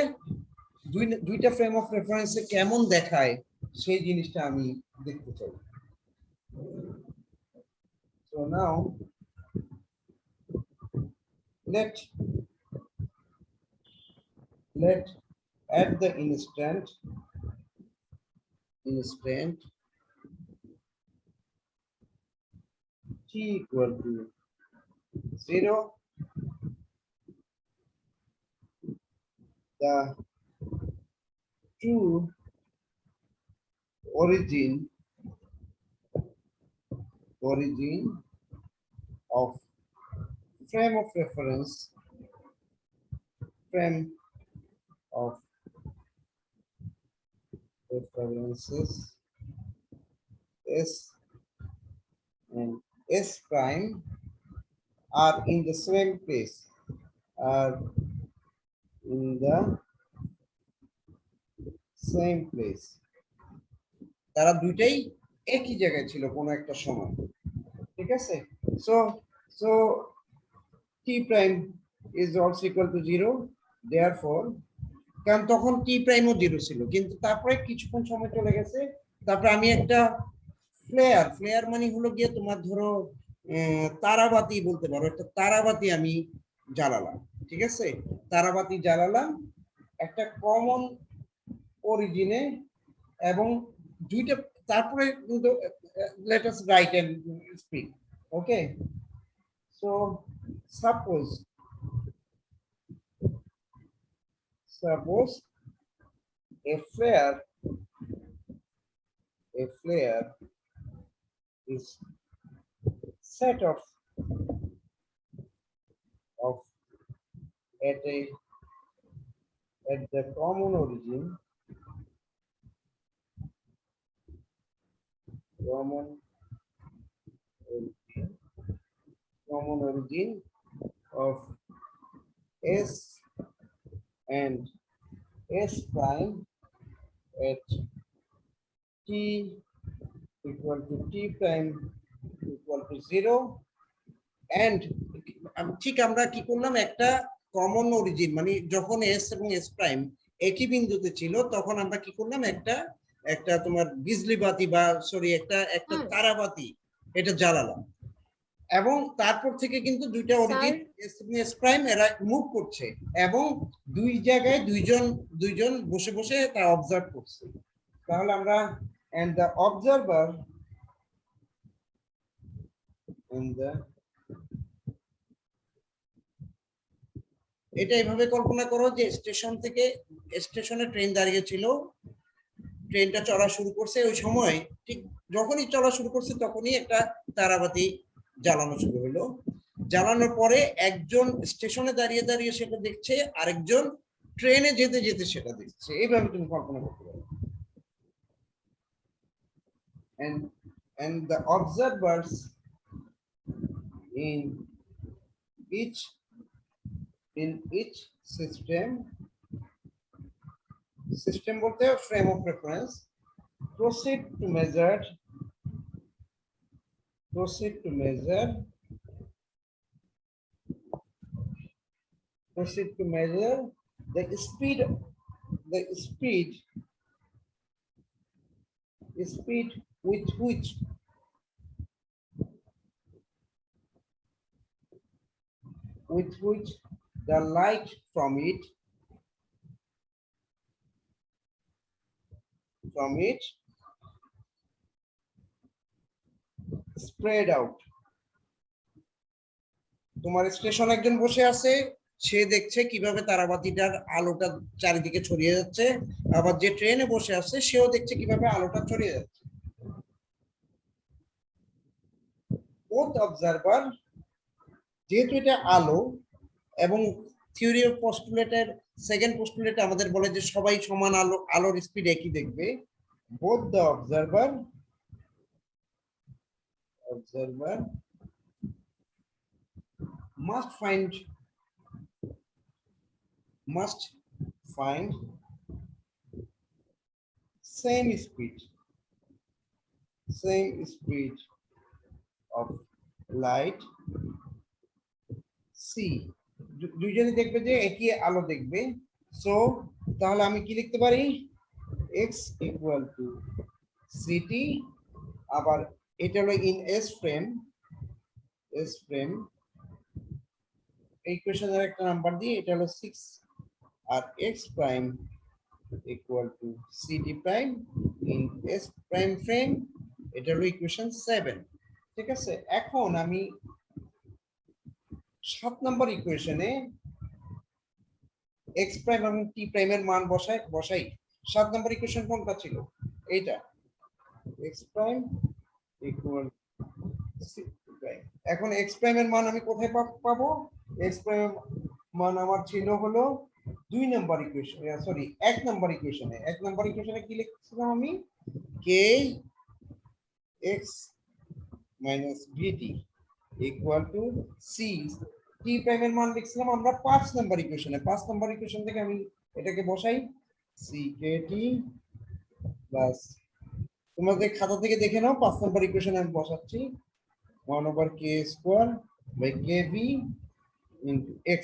দুইটা ফ্রেম অফ রেফারেন্সে কেমন দেখায় সেই জিনিসটা আমি দেখতে চাই। So now let at the instant t equal to 0, the true origin of frame of references S and S prime are in the same place, তারা দুইটাই একই জায়গায় ছিল কোনো একটা সময়। ঠিক আছে, so so t prime is also equal to 0, therefore, কারণ তখন t prime ও 0 ছিল, কিন্তু তারপরে কিছুক্ষণ সময় চলে গেছে, তারপরে আমি একটা ফ্লেয়ার মানে হলো গিয়ে তোমার ধরো তারাবাতি বলতে পারো, একটা তারাবাতি আমি জ্বালালাম। ঠিক আছে, তারাবাতি জ্বালালাম একটা কমন অরিজিনে, এবং দুইটা, তারপরে কিন্তু let us write and speak. Okay, so suppose a flare is set of at the common origin of S and S prime at t equal to t prime equal to 0, and ঠিক আমরা কি করলাম, একটা কমন অরিজিন মানে যখন এস এবং এস প্রাইম একই বিন্দুতে ছিল তখন আমরা কি করলাম, একটা তোমার বিজলি বাতি বা সরি একটা তারাবাতি এটা জ্বালালাম, এবং তারপর থেকে কিন্তু দুইটা অরিজিন এস এবং এস প্রাইম এরা মুভ করছে, এবং দুই জায়গায় দুইজন বসে বসে তা অবজার্ভ করছে। তাহলে আমরা and the observer এটা এইভাবে কল্পনা করো যে স্টেশনে ট্রেন দাঁড়িয়ে ছিল, ট্রেনটা চলা শুরু করছে, ওই সময় ঠিক যখনই চলা শুরু করছে তখনই একটা তারাবাতি জ্বালানো শুরু হলো। জ্বালানোর পরে একজন স্টেশনে দাঁড়িয়ে দাঁড়িয়ে সেটা দেখছে, আরেকজন ট্রেনে যেতে যেতে সেটা দেখছে। এইভাবে তুমি কল্পনা করতে পারো। And the observers in each system বলতে frame of reference proceed to measure the speed with which the light from it spread out. তোমার স্টেশন একজন বসে আছে, সে দেখছে কিভাবে তারাবাতিটার আলোটা চারিদিকে ছড়িয়ে যাচ্ছে, আবার যে ট্রেনে বসে আছে সেও দেখছে কিভাবে আলোটা ছড়িয়ে যাচ্ছে। both observer, যেহেতু এটা আলো এবং থিওরি অফ পস্টুলেটের সেকেন্ড পোস্টুলেট আমাদের বলে যে সবাই সমান আলোর স্পিড একই দেখবে। both the observer must find same speed of light c, দুইজনই দেখবে যে একই আলো দেখবে। সো তাহলে আমি কি লিখতে পারি, x ইকুয়াল টু ct, আবার এটা হলো ইন s ফ্রেম, এই কোশ্চেনের একটা নাম্বার দিয়ে এটা হলো 6, আর x prime equal two ct prime in s prime frame, এটা হলো ইকুয়েশন 7। ঠিক আছে, এখন আমি 7 নম্বর ইকুয়েশনে x প্রাইম এবং t প্রাইমের মান বসাই। 7 নম্বর ইকুয়েশন কোনটা ছিল, এইটা, x প্রাইম ইকুয়াল প্রাইম। এখন x প্রাইমের মান আমি কোথায় পাবো, x প্রাইম মান আমার ছিল হলো 2 নম্বর ইকুয়েশন, সরি 1 নম্বর ইকুয়েশনে। 1 নম্বর ইকুয়েশনে কি লিখছিলাম আমি, k x minus vt equal to c, t প্রাইমের মান লিখছিলাম আমরা 5 নম্বর ইকুয়েশনে। 5 নম্বর ইকুয়েশন থেকে আমি এটাকে বসাই, ct প্লাস, তোমাদের খাতা থেকে দেখে নাও 5 নম্বর ইকুয়েশনে আমি বসাচ্ছি 1/k square by kb into x।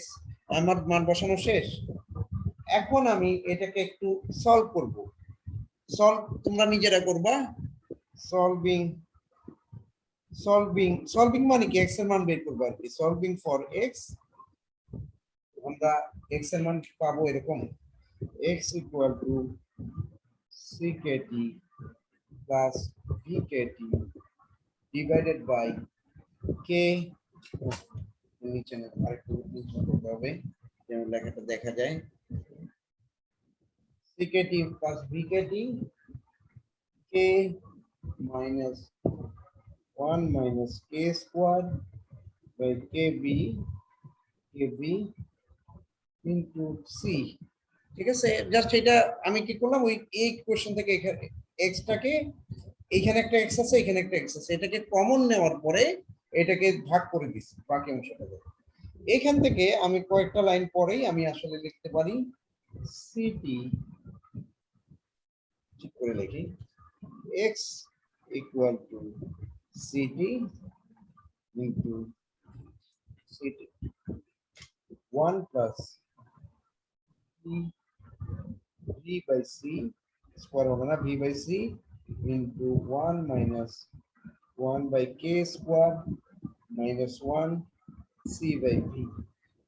আমার মান বসানো শেষ। এখন আমি এটাকে একটু সলভ করব। তোমরা নিজেরা করবা। সলভিং মানে কি, x এর মান বের করব আর কি। সলভিং ফর x, আমরা x এর মান পাবো এরকম, x equal to ckT plus vkt divided by k, নিচে আরেকটু নিচে করতে হবে যেন লেখাটা দেখা যায়, ckT plus vkt k minus 1 minus k square by kb into c। ঠিক আছে, জাস্ট এটা আমি কি করলাম, ওই এই কোশ্চেন থেকে এখানে x টাকে, এখানে একটা x আছে এখানে একটা x আছে, এটাকে কমন নেওয়ার পরে এটাকে ভাগ করে দিছি বাকি অংশটাকে। এখান থেকে আমি কয়েকটা লাইন পরেই আমি আসলে লিখতে পারি ct, ঠিক করে লিখি, x equal to ct into ct 1 plus v by c square হবে না, v by c into 1 minus 1 by k square minus 1 c by v।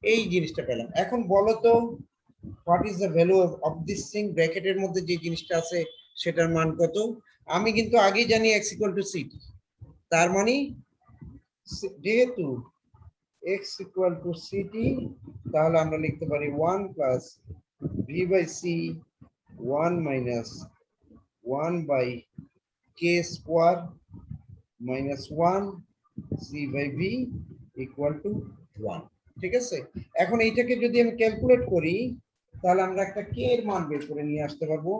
এই জিনিসটা পেলাম। এখন বলো তো what is the value of this thing, ব্র্যাকেটের মধ্যে যে জিনিসটা আছে সেটার মান কত। আমি কিন্তু আগেই জানি x equal to ct, তার মানে যেহেতু x equal to ct, তাহলে আমরা লিখতে পারি 1 plus v by c 1 minus 1 by k square minus 1 c by v equal to 1। ঠিক আছে, এখন এইটাকে যদি আমি ক্যালকুলেট করি তাহলে আমরা একটা k এর মান বের করে নিয়ে আসতে পারবো,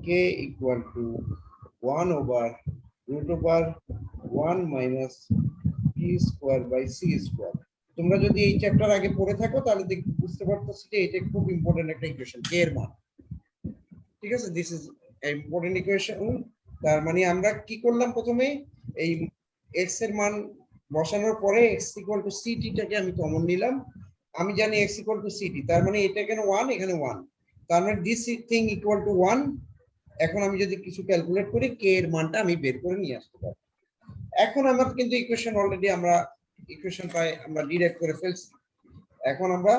k equal to 1 over root over 1 minus v square by c square। তোমরা যদি এই চ্যাপ্টার আগে পড়ে থাকো তাহলে বুঝতে পারতেছি যে এটা খুব ইম্পর্টেন্ট একটা ইকুয়েশন, k এর মান। ঠিক আছে, দিস ইজ ইম্পর্টেন্ট ইকুয়েশন। তার মানে আমরা কি করলাম, প্রথমে এই x এর মান বসানোর পরে x equal to ct টাকে আমি কমন নিলাম। আমি জানি x equal to ct, তার মানে এটা এখানে 1 এখানে 1, তার মানে দিস থিং ইকুয়াল টু 1। এখন আমি যদি কিছু ক্যালকুলেট করি k এর মানটা আমি বের করে নিয়ে আসতে পারবো। এখন আমার কিন্তু ইকুয়েশন অলরেডি আমরা ইকুয়েশন পাই, আমরা ডিরাইভ করে ফেলছি। এখন আমরা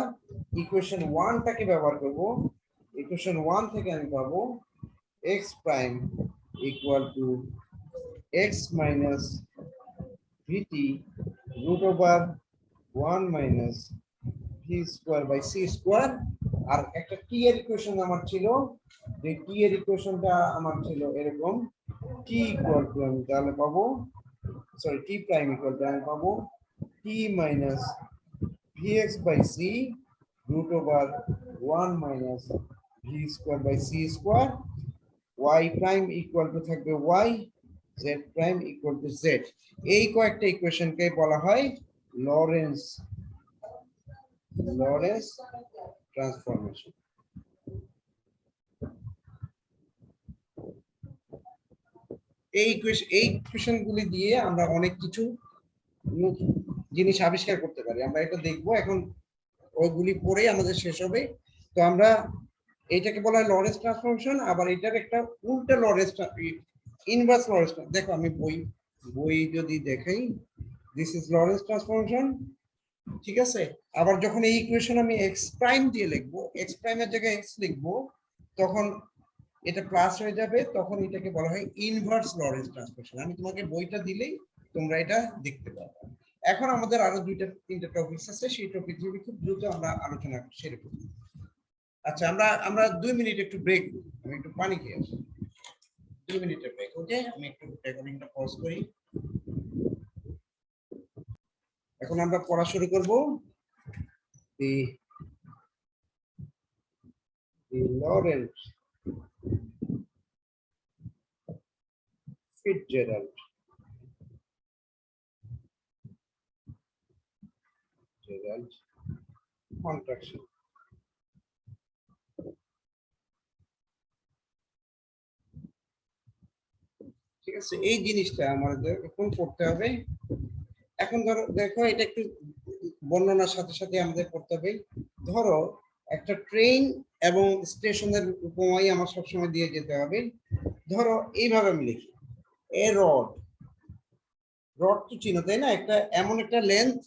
ইকুয়েশন 1 টাকে ব্যবহার করব। ইকুয়েশন 1 থেকে আমি পাবো x prime equal to x minus vt root over 1 minus v v square by c square. আর একটা টি এর ইকুয়েশন আমার ছিল, যে টি এর ইকুয়েশনটা আমার ছিল এরকম, টি ইকুয়াল টু আমি তাহলে পাবো, সরি টি প্রাইম ইকুয়াল টু আমি পাবো টি minus vx by c root over 1 minus v square by c square, y prime equal to থাকবে y, z prime equal to z। এই কয়েকটা ইকুয়েশনকে বলা হয় লরেন্স ট্রান্সফরমেশন। এই ইকুয়েশন গুলি দিয়ে আমরা অনেক কিছু জিনিস আবিষ্কার করতে পারি, আমরা এটা দেখবো এখন, ওইগুলি পড়েই আমাদের শেষ হবে। তো আমরা এটাকে বলা হয় লরেন্স ট্রান্সফরমেশন, আবার এটার একটা উল্টা লরেন্স ইনভার্স লরেন্স। দেখো আমি বই যদি দেখাই, দিস ইজ লরেন্স ট্রান্সফরমেশন, ঠিক আছে। আবার যখন এই ইকুয়েশন আমি এক্স প্রাইম দিয়ে লিখবো, এক্স প্রাইমের জায়গায় এক্স লিখবো, তখন এটা প্লাস হয়ে যাবে, তখন এটাকে বলা হয় ইনভার্স লরেন্স ট্রান্সফরমেশন। আমি তোমাকে বইটা দিলেই তোমরা এটা দেখতে পাবে। এখন আমাদের আরো তিনটা টপিকস আছে, সেই টপিক গুলো খুব দ্রুত আমরা আলোচনা সেরে ফেলি। আচ্ছা, আমরা 2 মিনিট একটু ব্রেক, আমি একটু পানি খেয়ে আসি। 2 মিনিটের ব্রেক, ওকে? আমি একটু রেকর্ডিংটা পজ করি। এখন আমরা পড়া শুরু করব। দি লরেন্স ফিটজেরাল্ড contraction। ঠিক আছে, এই জিনিসটা আমাদের এখন করতে হবে। এখন ধরো দেখো, এটা একটু বর্ণনার সাথে সাথে আমাদের করতে হবে। ধরো একটা ট্রেন এবং স্টেশনের উপমাই আমার সবসময় দিয়ে যেতে হবে। ধরো এইভাবে আমি লিখি, এ রড তো চিনো তাই না, একটা এমন একটা লেন্থ,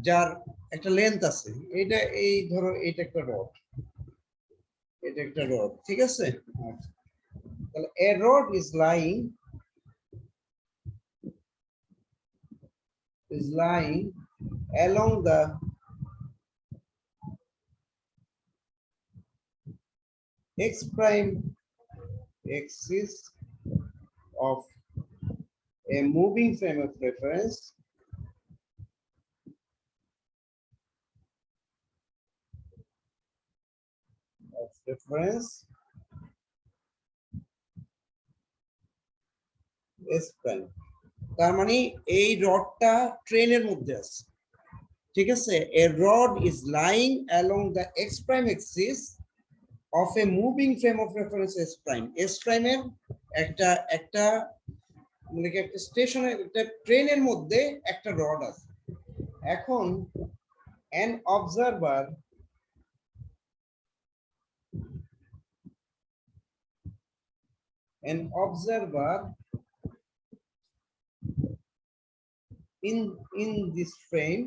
যার একটা লেন্থ আছে, এটা এই ধরো এটা একটা রড, ঠিক আছে। তাহলে a rod is lying along the x prime axis of a moving frame of reference s prime। তার মানে এই রডটা ট্রেনের মধ্যে আছে, ঠিক আছে। a rod is lying along the x prime axis of a moving frame of reference s prime। s prime এর একটা মানে কি একটা স্টেশনের, একটা ট্রেনের মধ্যে একটা রড আছে। এখন an observer in this frame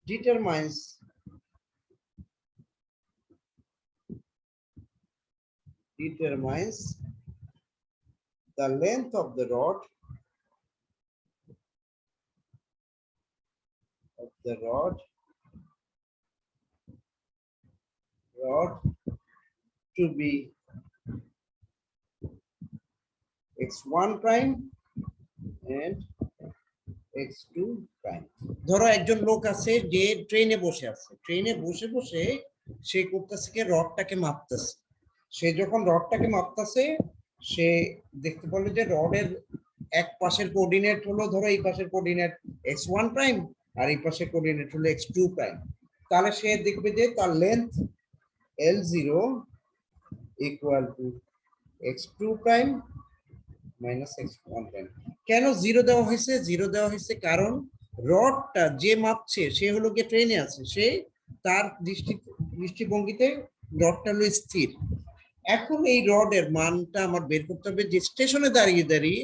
determines the length of the rod to be x1 prime and x2 prime। ধরো একজন লোক আছে যে ট্রেনে বসে আছে, বসে সে করতেছে কি, রডটাকে মাপতেছে। সে যখন রডটাকে মাপতেছে, সে দেখতে পেল যে রডের এক পাশের কোঅর্ডিনেট হলো, ধরো এই পাশের কোঅর্ডিনেট x1 প্রাইম আর এই পাশের কোঅর্ডিনেট হলো x2 প্রাইম। তাহলে সে দেখবে যে তার length L0 equal to x2 prime minus x1 prime. কেন জিরো দেওয়া হয়েছে? জিরো দেওয়া হয়েছে কারণ রডটা যে মাপছে সে হলো গিয়ে ট্রেনে আছে, সে তার দৃষ্টিভঙ্গিতে রডটা হলো স্থির। এখন এই রডের মানটা আমার বের করতে হবে, যে স্টেশনে দাঁড়িয়ে দাঁড়িয়ে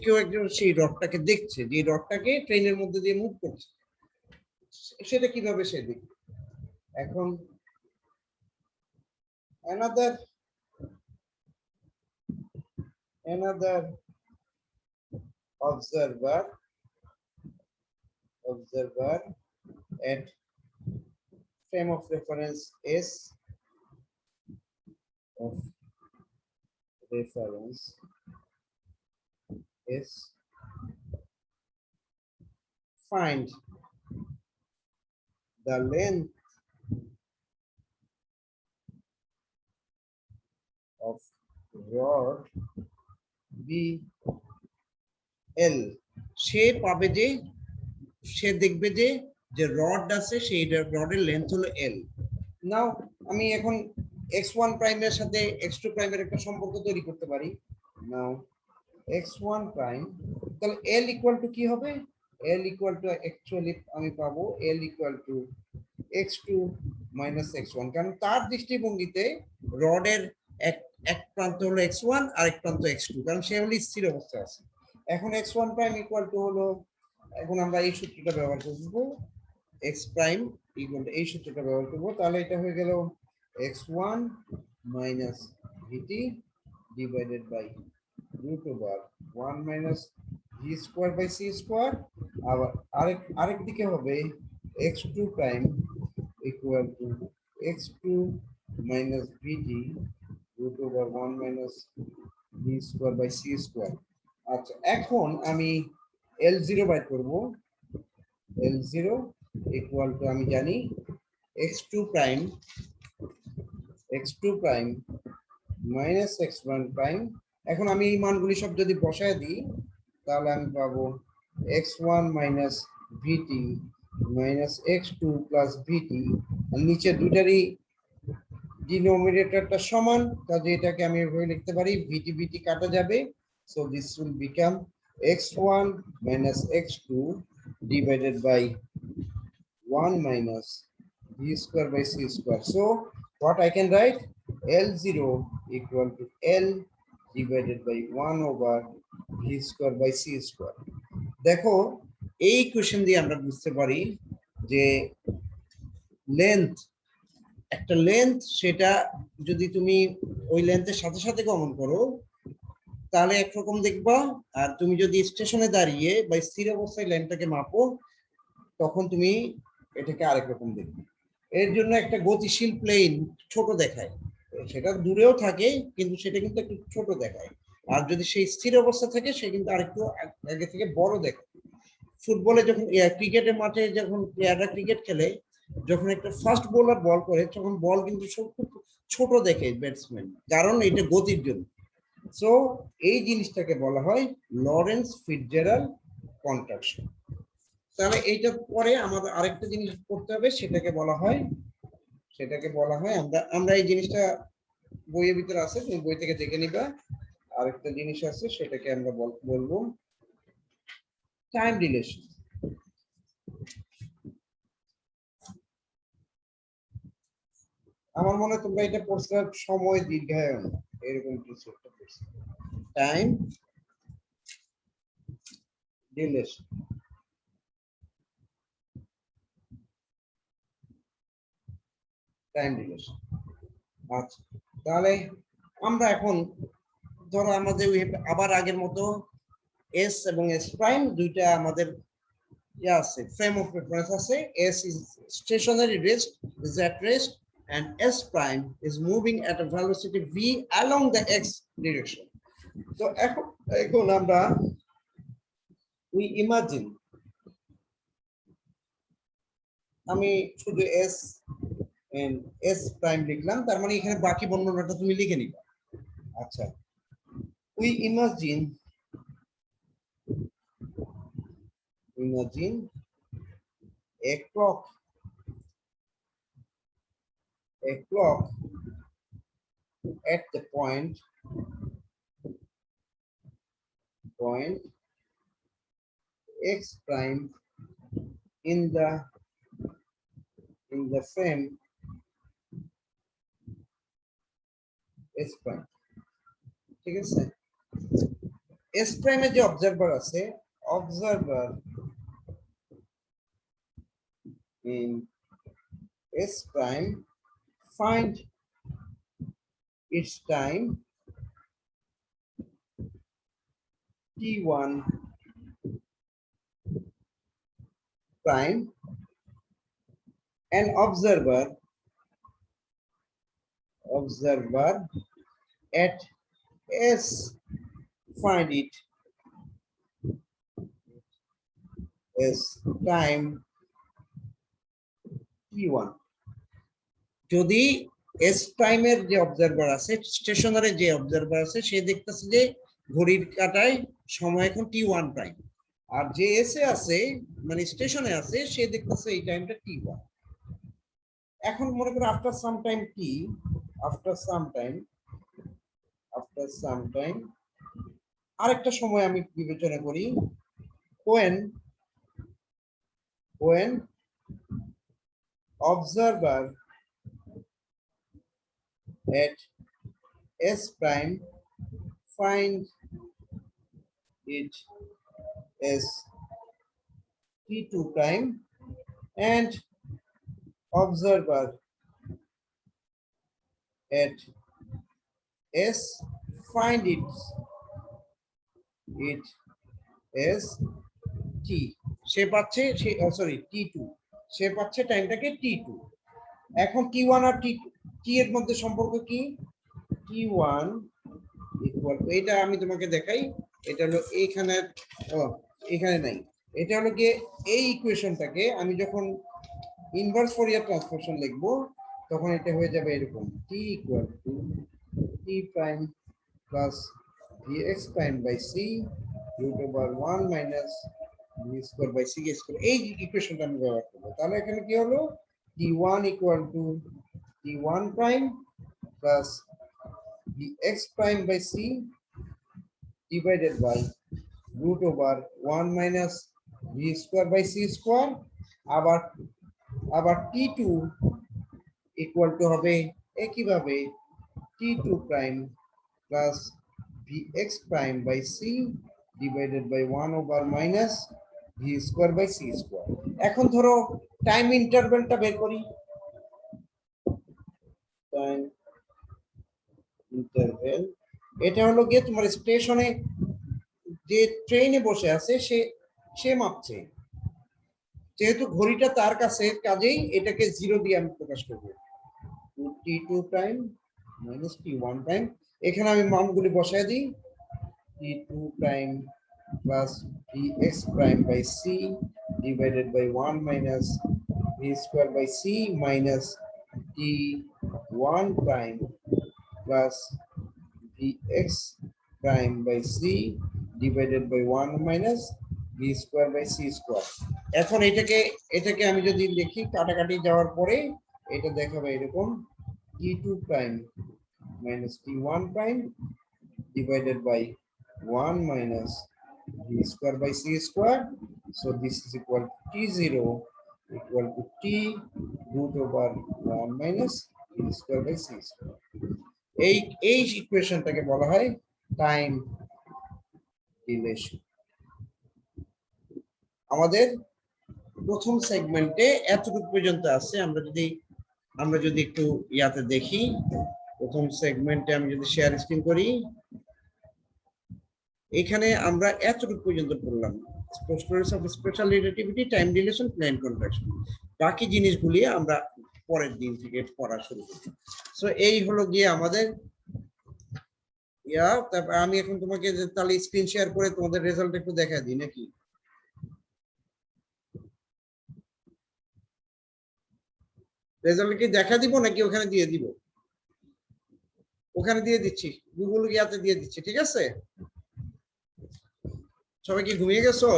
কেউ একজন সেই রডটাকে দেখছে, যে রডটাকে ট্রেনের মধ্যে দিয়ে মুভ করছে, সেটা কিভাবে সে দেখবে। এখন another observer at frame of reference S of reference is find the length of rod BL সে পাবে যে সে দেখবে যে রড আছে সেই রডের লেন্থ হলো L নাও আমি এখন x1 প্রাইমের সাথে x2 প্রাইমের একটা সম্পর্ক তৈরি করতে পারি নাও x1 প্রাইম তাহলে L ইকুয়াল টু কি হবে L ইকুয়াল টু অ্যাকচুয়ালি আমি পাবো L equal to x2 minus x1 কারণ তার দৃষ্টিভঙ্গিতে রডের এক প্রান্ত হলো x1 আর এক প্রান্ত x2 কারণ সে হলো স্থির অবস্থায় আছে এখন x1 প্রাইম ইকুয়াল টু হলো এখন আমরা এই সূত্রটা ব্যবহার করব x প্রাইম ইকুয়াল টু এই সূত্রটা ব্যবহার করব তাহলে এটা হয়ে গেল x1 minus vt divided by root over 1 minus v square by c square আবার আরেক দিকে হবে x2 prime equal to x2 minus vt root over 1 minus v square by c square আচ্ছা এখন আমি L0 বাইর করব L0 ইকুয়াল টু আমি জানি x2 prime minus x1 prime এখন আমি এই মানগুলি সব যদি বসায় দিই তাহলে আমি পাবো x1 minus vt minus x2 plus vt আর নিচে দুটারই ডিনোমিনেটরটা সমান কাজে এটাকে আমি এভাবে লিখতে পারি vt কাটা যাবে so this will become x1 minus x2 divided by 1 minus v square by c square. So what I can write L0 equal to L divided by 1 over v square by c square. দেখো এই ইকুয়েশন দিয়ে আমরা বুঝতে পারি যে লেন্থ একটা লেন্থ সেটা যদি তুমি ওই লেন্থের সাথে সাথে গমন করো তাহলে একরকম দেখবা আর তুমি যদি স্টেশনে দাঁড়িয়ে বা স্থির অবস্থায় লাইনটাকে মাপো তখন তুমি এটাকে আরেক রকম দেখবে এর জন্য একটা গতিশীল প্লেন ছোট দেখায় সেটা দূরেও থাকে কিন্তু সেটা কিন্তু একটু ছোট দেখায় আর যদি সেই স্থির অবস্থা থাকে সে কিন্তু আরেকটু আগে থেকে বড় দেখায় ফুটবলে যখন ক্রিকেটের মাঠে যখন প্লেয়াররা ক্রিকেট খেলে যখন একটা ফাস্ট বোলার বল করে তখন বল কিন্তু খুব ছোট দেখে ব্যাটসম্যান কারণ এটা গতির জন্য সো এই জিনিসটাকে বলা হয় লরেন্স ফিটজেরাল্ড কন্ট্রাকশন তাহলে এইটা পরে আমাদের আরেকটা জিনিস করতে হবে সেটাকে বলা হয় আমরা এই জিনিসটা বইয়ের ভিতরে আছে তুমি বই থেকে দেখে নিবা আরেকটা জিনিস আছে সেটাকে আমরা বলবো টাইম রিলেশন আমার মনে হয় তোমরা এটা পড়ছো সময় দীর্ঘায়ন এরকম কিছু একটা পড়ছো টাইম রিলেশন আচ্ছা তাহলে আমরা এখন ধরো আমাদের আবার আগের মতো এস এবং এস প্রাইম দুইটা আমাদের আছে ফ্রেম অফ রেফারেন্স আছে S is stationary rest is at rest and s prime is moving at a velocity v along the x direction so এখন আমরা we imagine আমি শুধু s and s prime লিখলাম তার মানে এখানে বাকি বর্ণনাটা তুমি লিখে নিবা আচ্ছা we imagine a clock at the point x prime in the frame s prime ঠিক আছে s prime এ যে অবজারভার আছে observer in s prime find its time t1 prime, an observer at S find it as time t1. যদি এস প্রাইমের যে অবজারভার আছে, স্টেশনারি যে অবজারভার আছে, সে দেখতেছে যে ঘড়ির কাঁটায় সময় এখন t1 প্রাইম, আর যে এস এ আছে মানে স্টেশনে আছে সে দেখতেছে এই টাইমটা t1। এখন মনে করো আফটার সাম টাইম আরেকটা সময় আমি বিবেচনা করি, when observer at S prime find it as t2 prime and observer at S find it as t, সে পাচ্ছে t2, সে পাচ্ছে টাইমটাকে t2। এখন t1 আর t এর মধ্যে সম্পর্ক কি? t1 ইকুয়াল টু, এটা আমি তোমাকে দেখাই, এটা হলো এইখানে, এখানে নাই, এটা হলো কি এই ইকুয়েশনটাকে আমি যখন ইনভার্স ফোরিয়ার ট্রান্সফরমেশন লিখবো তখন এটা হয়ে যাবে এরকম, t equal to t prime plus vx prime by c root over 1 minus v square by c square. এই ইকুয়েশনটা আমি ব্যবহার করব। তাহলে এখানে কি হলো, t1 equal to t1 prime plus vx prime by c divided by root over 1 minus v square by c square. আবার t2 ইকুয়াল টু হবে একইভাবে t2 prime plus vx prime by c divided by 1 over minus v square by c square. এখন ধরো টাইম ইন্টারভ্যালটা বের করি, টাইম ইন্টারভ্যাল এটা হলো গিয়ে তোমার স্টেশনে যে ট্রেনে বসে আছে সে মাপছে, যেহেতু ঘড়িটা তার কাছে, কাজেই এটাকে 0 দিয়ে আমি প্রকাশ করব, t2 prime minus t1 prime. এখানে আমি মানগুলি বসায় দিই, t2 prime plus vx prime by c divided by 1 minus v square by c minus t1 prime plus vx prime by c divided by 1 minus v square by c square. এখন এটাকে আমি যদি লিখি কাটাকাটি যাওয়ার পরে এটা দেখাবে এরকম, t2 prime minus t1 prime divided by 1 minus v square by c square. So this is equal to t0 equal to t root over 1 minus v square by c square. এই ইকুয়েশনটাকে বলা হয় টাইম ডিলেশন। আমাদের প্রথম সেগমেন্টে এতটুকু পর্যন্ত আছে। আমরা যদি একটু ইয়াতে দেখি, প্রথম সেগমেন্টে আমি যদি শেয়ার স্ক্রিন করি, এখানে আমরা এতটুকু পর্যন্ত পড়লাম, special relativity, time relation, plan contraction. বাকি জিনিসগুলি আমরা পরের দিন থেকে পড়া শুরু করি। সো এই হলো গিয়ে আমাদের তারপর আমি এখন তোমাকে তাহলে স্ক্রিন শেয়ার করে তোমাদের রেজাল্ট একটু দেখা দিই নাকি? রেজাল্ট কি দেখা দিব নাকি ওখানে দিয়ে দিব? ওখানে দিয়ে দিচ্ছি, গুগল ইয়াতে দিয়ে দিচ্ছি, ঠিক আছে? সবাই কি ঘুমিয়ে গেছো?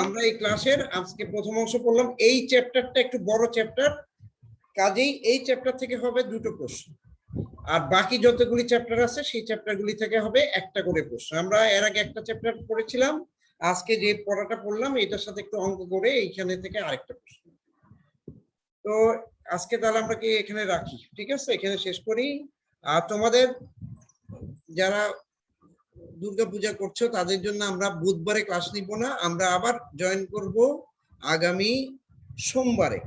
আমরা এই ক্লাসের আজকে প্রথম অংশ পড়লাম। এই চ্যাপ্টারটা একটু বড় চ্যাপ্টার, কাজেই এই চ্যাপ্টার থেকে হবে 2টো প্রশ্ন, আর বাকি যতগুলি চ্যাপ্টার আছে সেই চ্যাপ্টারগুলি থেকে হবে একটা করে প্রশ্ন। আমরা এর আগে একটা চ্যাপ্টার পড়েছিলাম, আজকে যে পড়াটা পড়লাম এটার সাথে একটু অঙ্ক করে এইখানে থেকে আরেকটা প্রশ্ন। তো আজকে তাহলে আমরা কি এখানে রাখি, ঠিক আছে? এখানে শেষ করি। আর তোমাদের যারা দুর্গাপূজা করছো তাদের জন্য আমরা বুধবারে ক্লাস নিব না, আমরা আবার জয়েন করব আগামী সোমবারে,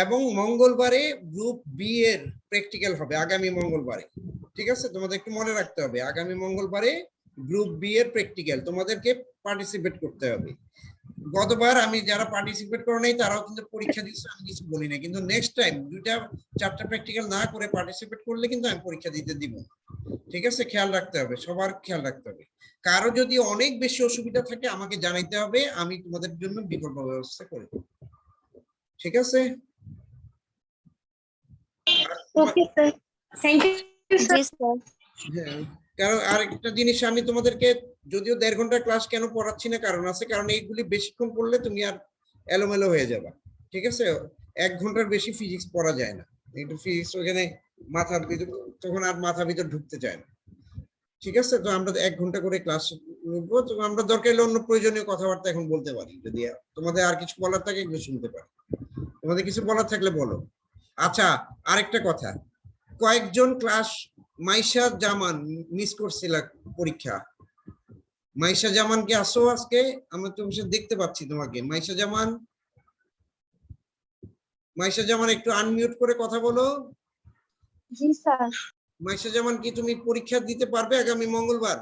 এবং মঙ্গলবারে গ্রুপ বি এর প্র্যাকটিক্যাল হবে আগামী মঙ্গলবারে, ঠিক আছে? তোমাদের একটু মনে রাখতে হবে আগামী মঙ্গলবারে গ্রুপ বি এর প্র্যাকটিক্যাল তোমাদেরকে পার্টিসিপেট করতে হবে। গতবার আমি যারা পার্টিসিপেট করে নাই তারাও কিন্তু পরীক্ষা দিচ্ছে, আমি কিছু বলি না, কিন্তু নেক্সট টাইম 2টা-4টা প্র্যাকটিক্যাল না করে পার্টিসিপেট করলে কিন্তু আমি পরীক্ষা দিতে দিব না। ঠিক আছে, খেয়াল রাখতে হবে, সবার খেয়াল রাখতে হবে। কারো যদি অনেক বেশি অসুবিধা থাকে আমাকে জানাইতে হবে, আমি তোমাদের জন্য বিকল্প ব্যবস্থা করে দেব। ঠিক আছে? Okay sir, thank you sir. জি স্যার। হ্যাঁ, কারণ আরেকটা জিনিস আমি তোমাদেরকে যদিও 1.5 ঘন্টা ক্লাস কেন পড়াচ্ছি না, কারণ আছে, কারণ এইগুলি বেশিক্ষণ পড়লে তুমি আর এলোমেলো হয়ে যাবে। ঠিক আছে, 1 ঘন্টার বেশি ফিজিক্স পড়া যায় না, একটু ফিজিক্স ওখানে মাথার ভিতর তখন আর মাথার ভিতর ঢুকতে চায় না। ঠিক আছে, তো আমরা 1 ঘন্টা করে ক্লাস নিবো, তো আমরা দরকার হলে অন্য প্রয়োজনীয় কথাবার্তা এখন বলতে পারি, যদি তোমাদের আর কিছু বলার থাকে এগুলো শুনতে পারি। তোমাদের কিছু বলার থাকলে বলো। আচ্ছা, আরেকটা কথা, কয়েকজন ক্লাস মাইশা জামান মিস করছিল পরীক্ষা। মাইশা জামান কি আসো আজকে? আমরা তো দেখতে পাচ্ছি তোমাকে। মাইশা জামান, মাইশা জামান একটু আনমিউট করে কথা বলো। জি স্যার। মাইশা জামান, কি তুমি পরীক্ষা দিতে পারবে আগামী মঙ্গলবার?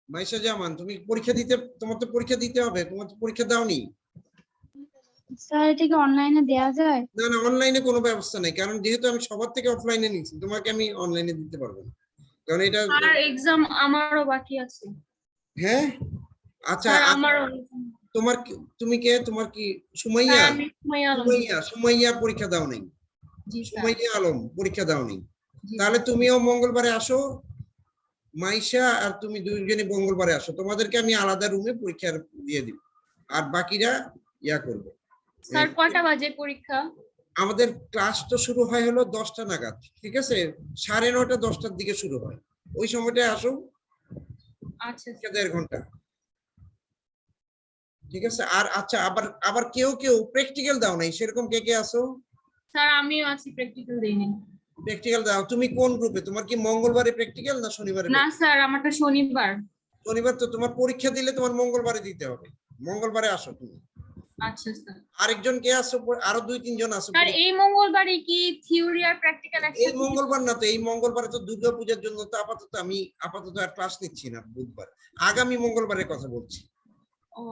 মাইশা জামান, তুমি পরীক্ষা দিতে, তোমার তো পরীক্ষা দিতে হবে, তোমার তো পরীক্ষা দাওনি। স্যার এটা কি অনলাইনে দেওয়া যায়? না না, অনলাইনে কোনো ব্যবস্থা নেই, কারণ যেহেতু আমি সবার থেকে অফলাইনে নিয়েছি, তোমাকে আমি অনলাইনে দিতে পারবো না, কারণ এটা। আর এক্সাম আমারও বাকি আছে। হ্যাঁ, আচ্ছা, স্যার আমারও। তোমার তুমি কে, তোমার কি সুমাইয়া? স্যার আমি সুমাইয়া আলম। সুমাইয়া পরীক্ষা দাও নাই? জি স্যার। সুমাইয়া আলম পরীক্ষা দাও নাই? জি তাহলে স্যার। তুমিও মঙ্গলবারে আসো, মাইশা আর তুমি দুইজনই মঙ্গলবারে আসো, তোমাদেরকে আমি আলাদা রুমে পরীক্ষা দিয়ে দিব, আর বাকিরা ইয়া করবে। স্যার কয়টা বাজে পরীক্ষা? আমাদের ক্লাস তো শুরু হয় হলো 10টা নাগাদ, ঠিক আছে, 9:30 10টার দিকে শুরু হয়, ওই সময়টায় আসো। আচ্ছা 1.5 ঘন্টা। ঠিক আছে, আর আচ্ছা, আবার আবার কেউ কেউ প্র্যাকটিক্যাল দাও নাই, সেরকম কে কে আসো? স্যার আমিও আছি, প্র্যাকটিক্যাল দেইনি। প্র্যাকটিক্যাল দাও। তুমি কোন গ্রুপে? তোমার কি মঙ্গলবারে প্র্যাকটিক্যাল না শনিবারে? না স্যার আমারটা শনিবার। শনিবার তো তোমার পরীক্ষা দিলে তোমার মঙ্গলবারে দিতে হবে, মঙ্গলবারে আসো তুমি। আচ্ছা স্যার। আরেকজন কে আসো? আরো 2-3 জন আসো। স্যার এই মঙ্গলবারে কি থিওরি আর প্র্যাকটিক্যাল এই একসাথে? মঙ্গলবার না তো, এই মঙ্গলবারে তো দুর্গাপূজার জন্য তো আমি আপাতত আর ক্লাস নিচ্ছি না, বুধবার। আগামী মঙ্গলবারের কথা বলছি। ও,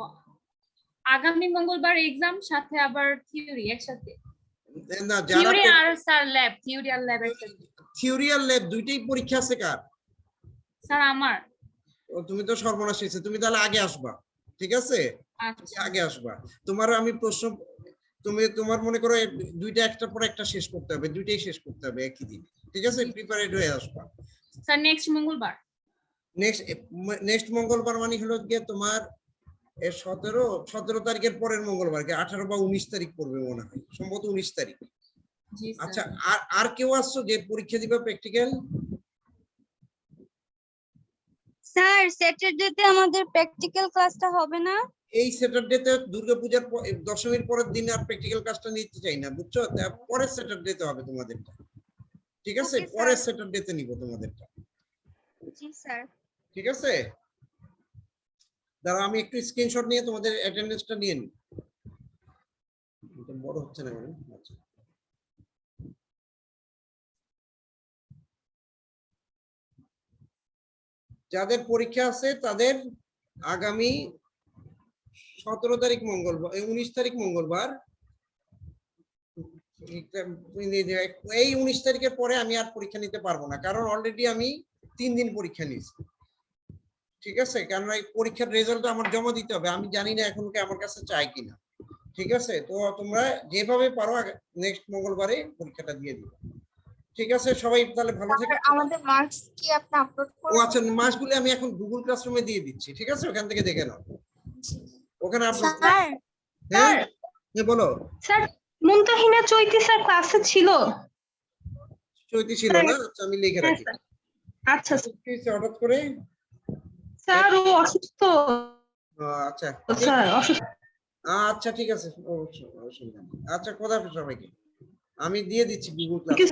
আগামী মঙ্গলবার এক্সাম সাথে আবার থিওরি একসাথে? না, যারা থিওরি আর স্যার ল্যাব, থিওরি আর ল্যাব একসাথে? থিওরি আর ল্যাব দুইটাই পরীক্ষা আছে কার? স্যার আমার। ও, তুমি তো সর্বনাশ হয়েছে, তুমি তাহলে আগে আসবা। ঠিক আছে, তুমি আচ্ছা আগে আসবা। তোমার আমি প্রশ্ন, তোমার মনে করো দুইটা একটার পর একটা শেষ করতে হবে, দুইটাই শেষ করতে হবে একই দিন। ঠিক আছে, প্রিপারেড হয়ে আসবা। স্যার নেক্সট মঙ্গলবার? নেক্সট মঙ্গলবার মানে হলো গিয়ে তোমার 17 তারিখের পরের মঙ্গলবার, 18 বা 19 তারিখ পড়বে মনে হয়, সম্ভবত 19 তারিখ। জি স্যার। আচ্ছা, আর কেউ আসছো যে পরীক্ষা দিবা প্র্যাকটিক্যাল? স্যার স্যাটারডেতে আমাদের প্র্যাকটিক্যাল ক্লাসটা হবে না? এই স্যাটারডেতে দুর্গাপূজার দশমীর পরের দিন আর প্র্যাকটিক্যাল কাজটা নিতে চাই না, বুঝছো? পরের স্যাটারডেতে হবে তোমাদেরটা। ঠিক আছে, Okay, sir. পরের স্যাটারডেতে নিব তোমাদেরটা। জি স্যার। ঠিক আছে, দাঁড়াও আমি একটু স্ক্রিনশট নিয়ে তোমাদের অ্যাটেন্ডেন্সটা নিয়ে নিই। এটা বড় হচ্ছে না কেন? আচ্ছা, যাদের পরীক্ষা আছে তাদের আগামী 17 তারিখ মঙ্গলবার, 19 তারিখ মঙ্গলবার, এই 19 তারিখের পরে আমি আর পরীক্ষা নিতে পারবো না, কারণ অলরেডি আমি 3 দিন পরীক্ষা নিয়েছি। ঠিক আছে, কারণ এই পরীক্ষার রেজাল্ট আমার জমা দিতে হবে, আমি জানি না এখন কি আমার কাছে চাই কিনা। ঠিক আছে, তো তোমরা যেভাবে পারো নেক্সট মঙ্গলবারে পরীক্ষাটা দিয়ে দিবে। ঠিক আছে, সবাই তাহলে ভালো থেকে। আমাদের মার্কস কি আপনি আপলোড ও করবেন? আচ্ছা, মাসগুলো আমি এখন গুগল ক্লাসরুমে দিয়ে দিচ্ছি, ঠিক আছে, ওখান থেকে দেখে নাও, ওখানে আপলোড। স্যার হ্যাঁ, বলো। স্যার মুনতাহিনা চৈতি স্যার ক্লাসে ছিল? চৈতি ছিল না? আচ্ছা, আমি লিখে রাখি। আচ্ছা স্যার। হঠাৎ করে স্যার ও অসুস্থ। আচ্ছা স্যার অসুস্থ। আচ্ছা, ঠিক আছে, অসুবিধা নেই। আচ্ছা, খোদা হাফেজ সবাইকে। আমি দিয়ে দিচ্ছি গুগল ক্লাস।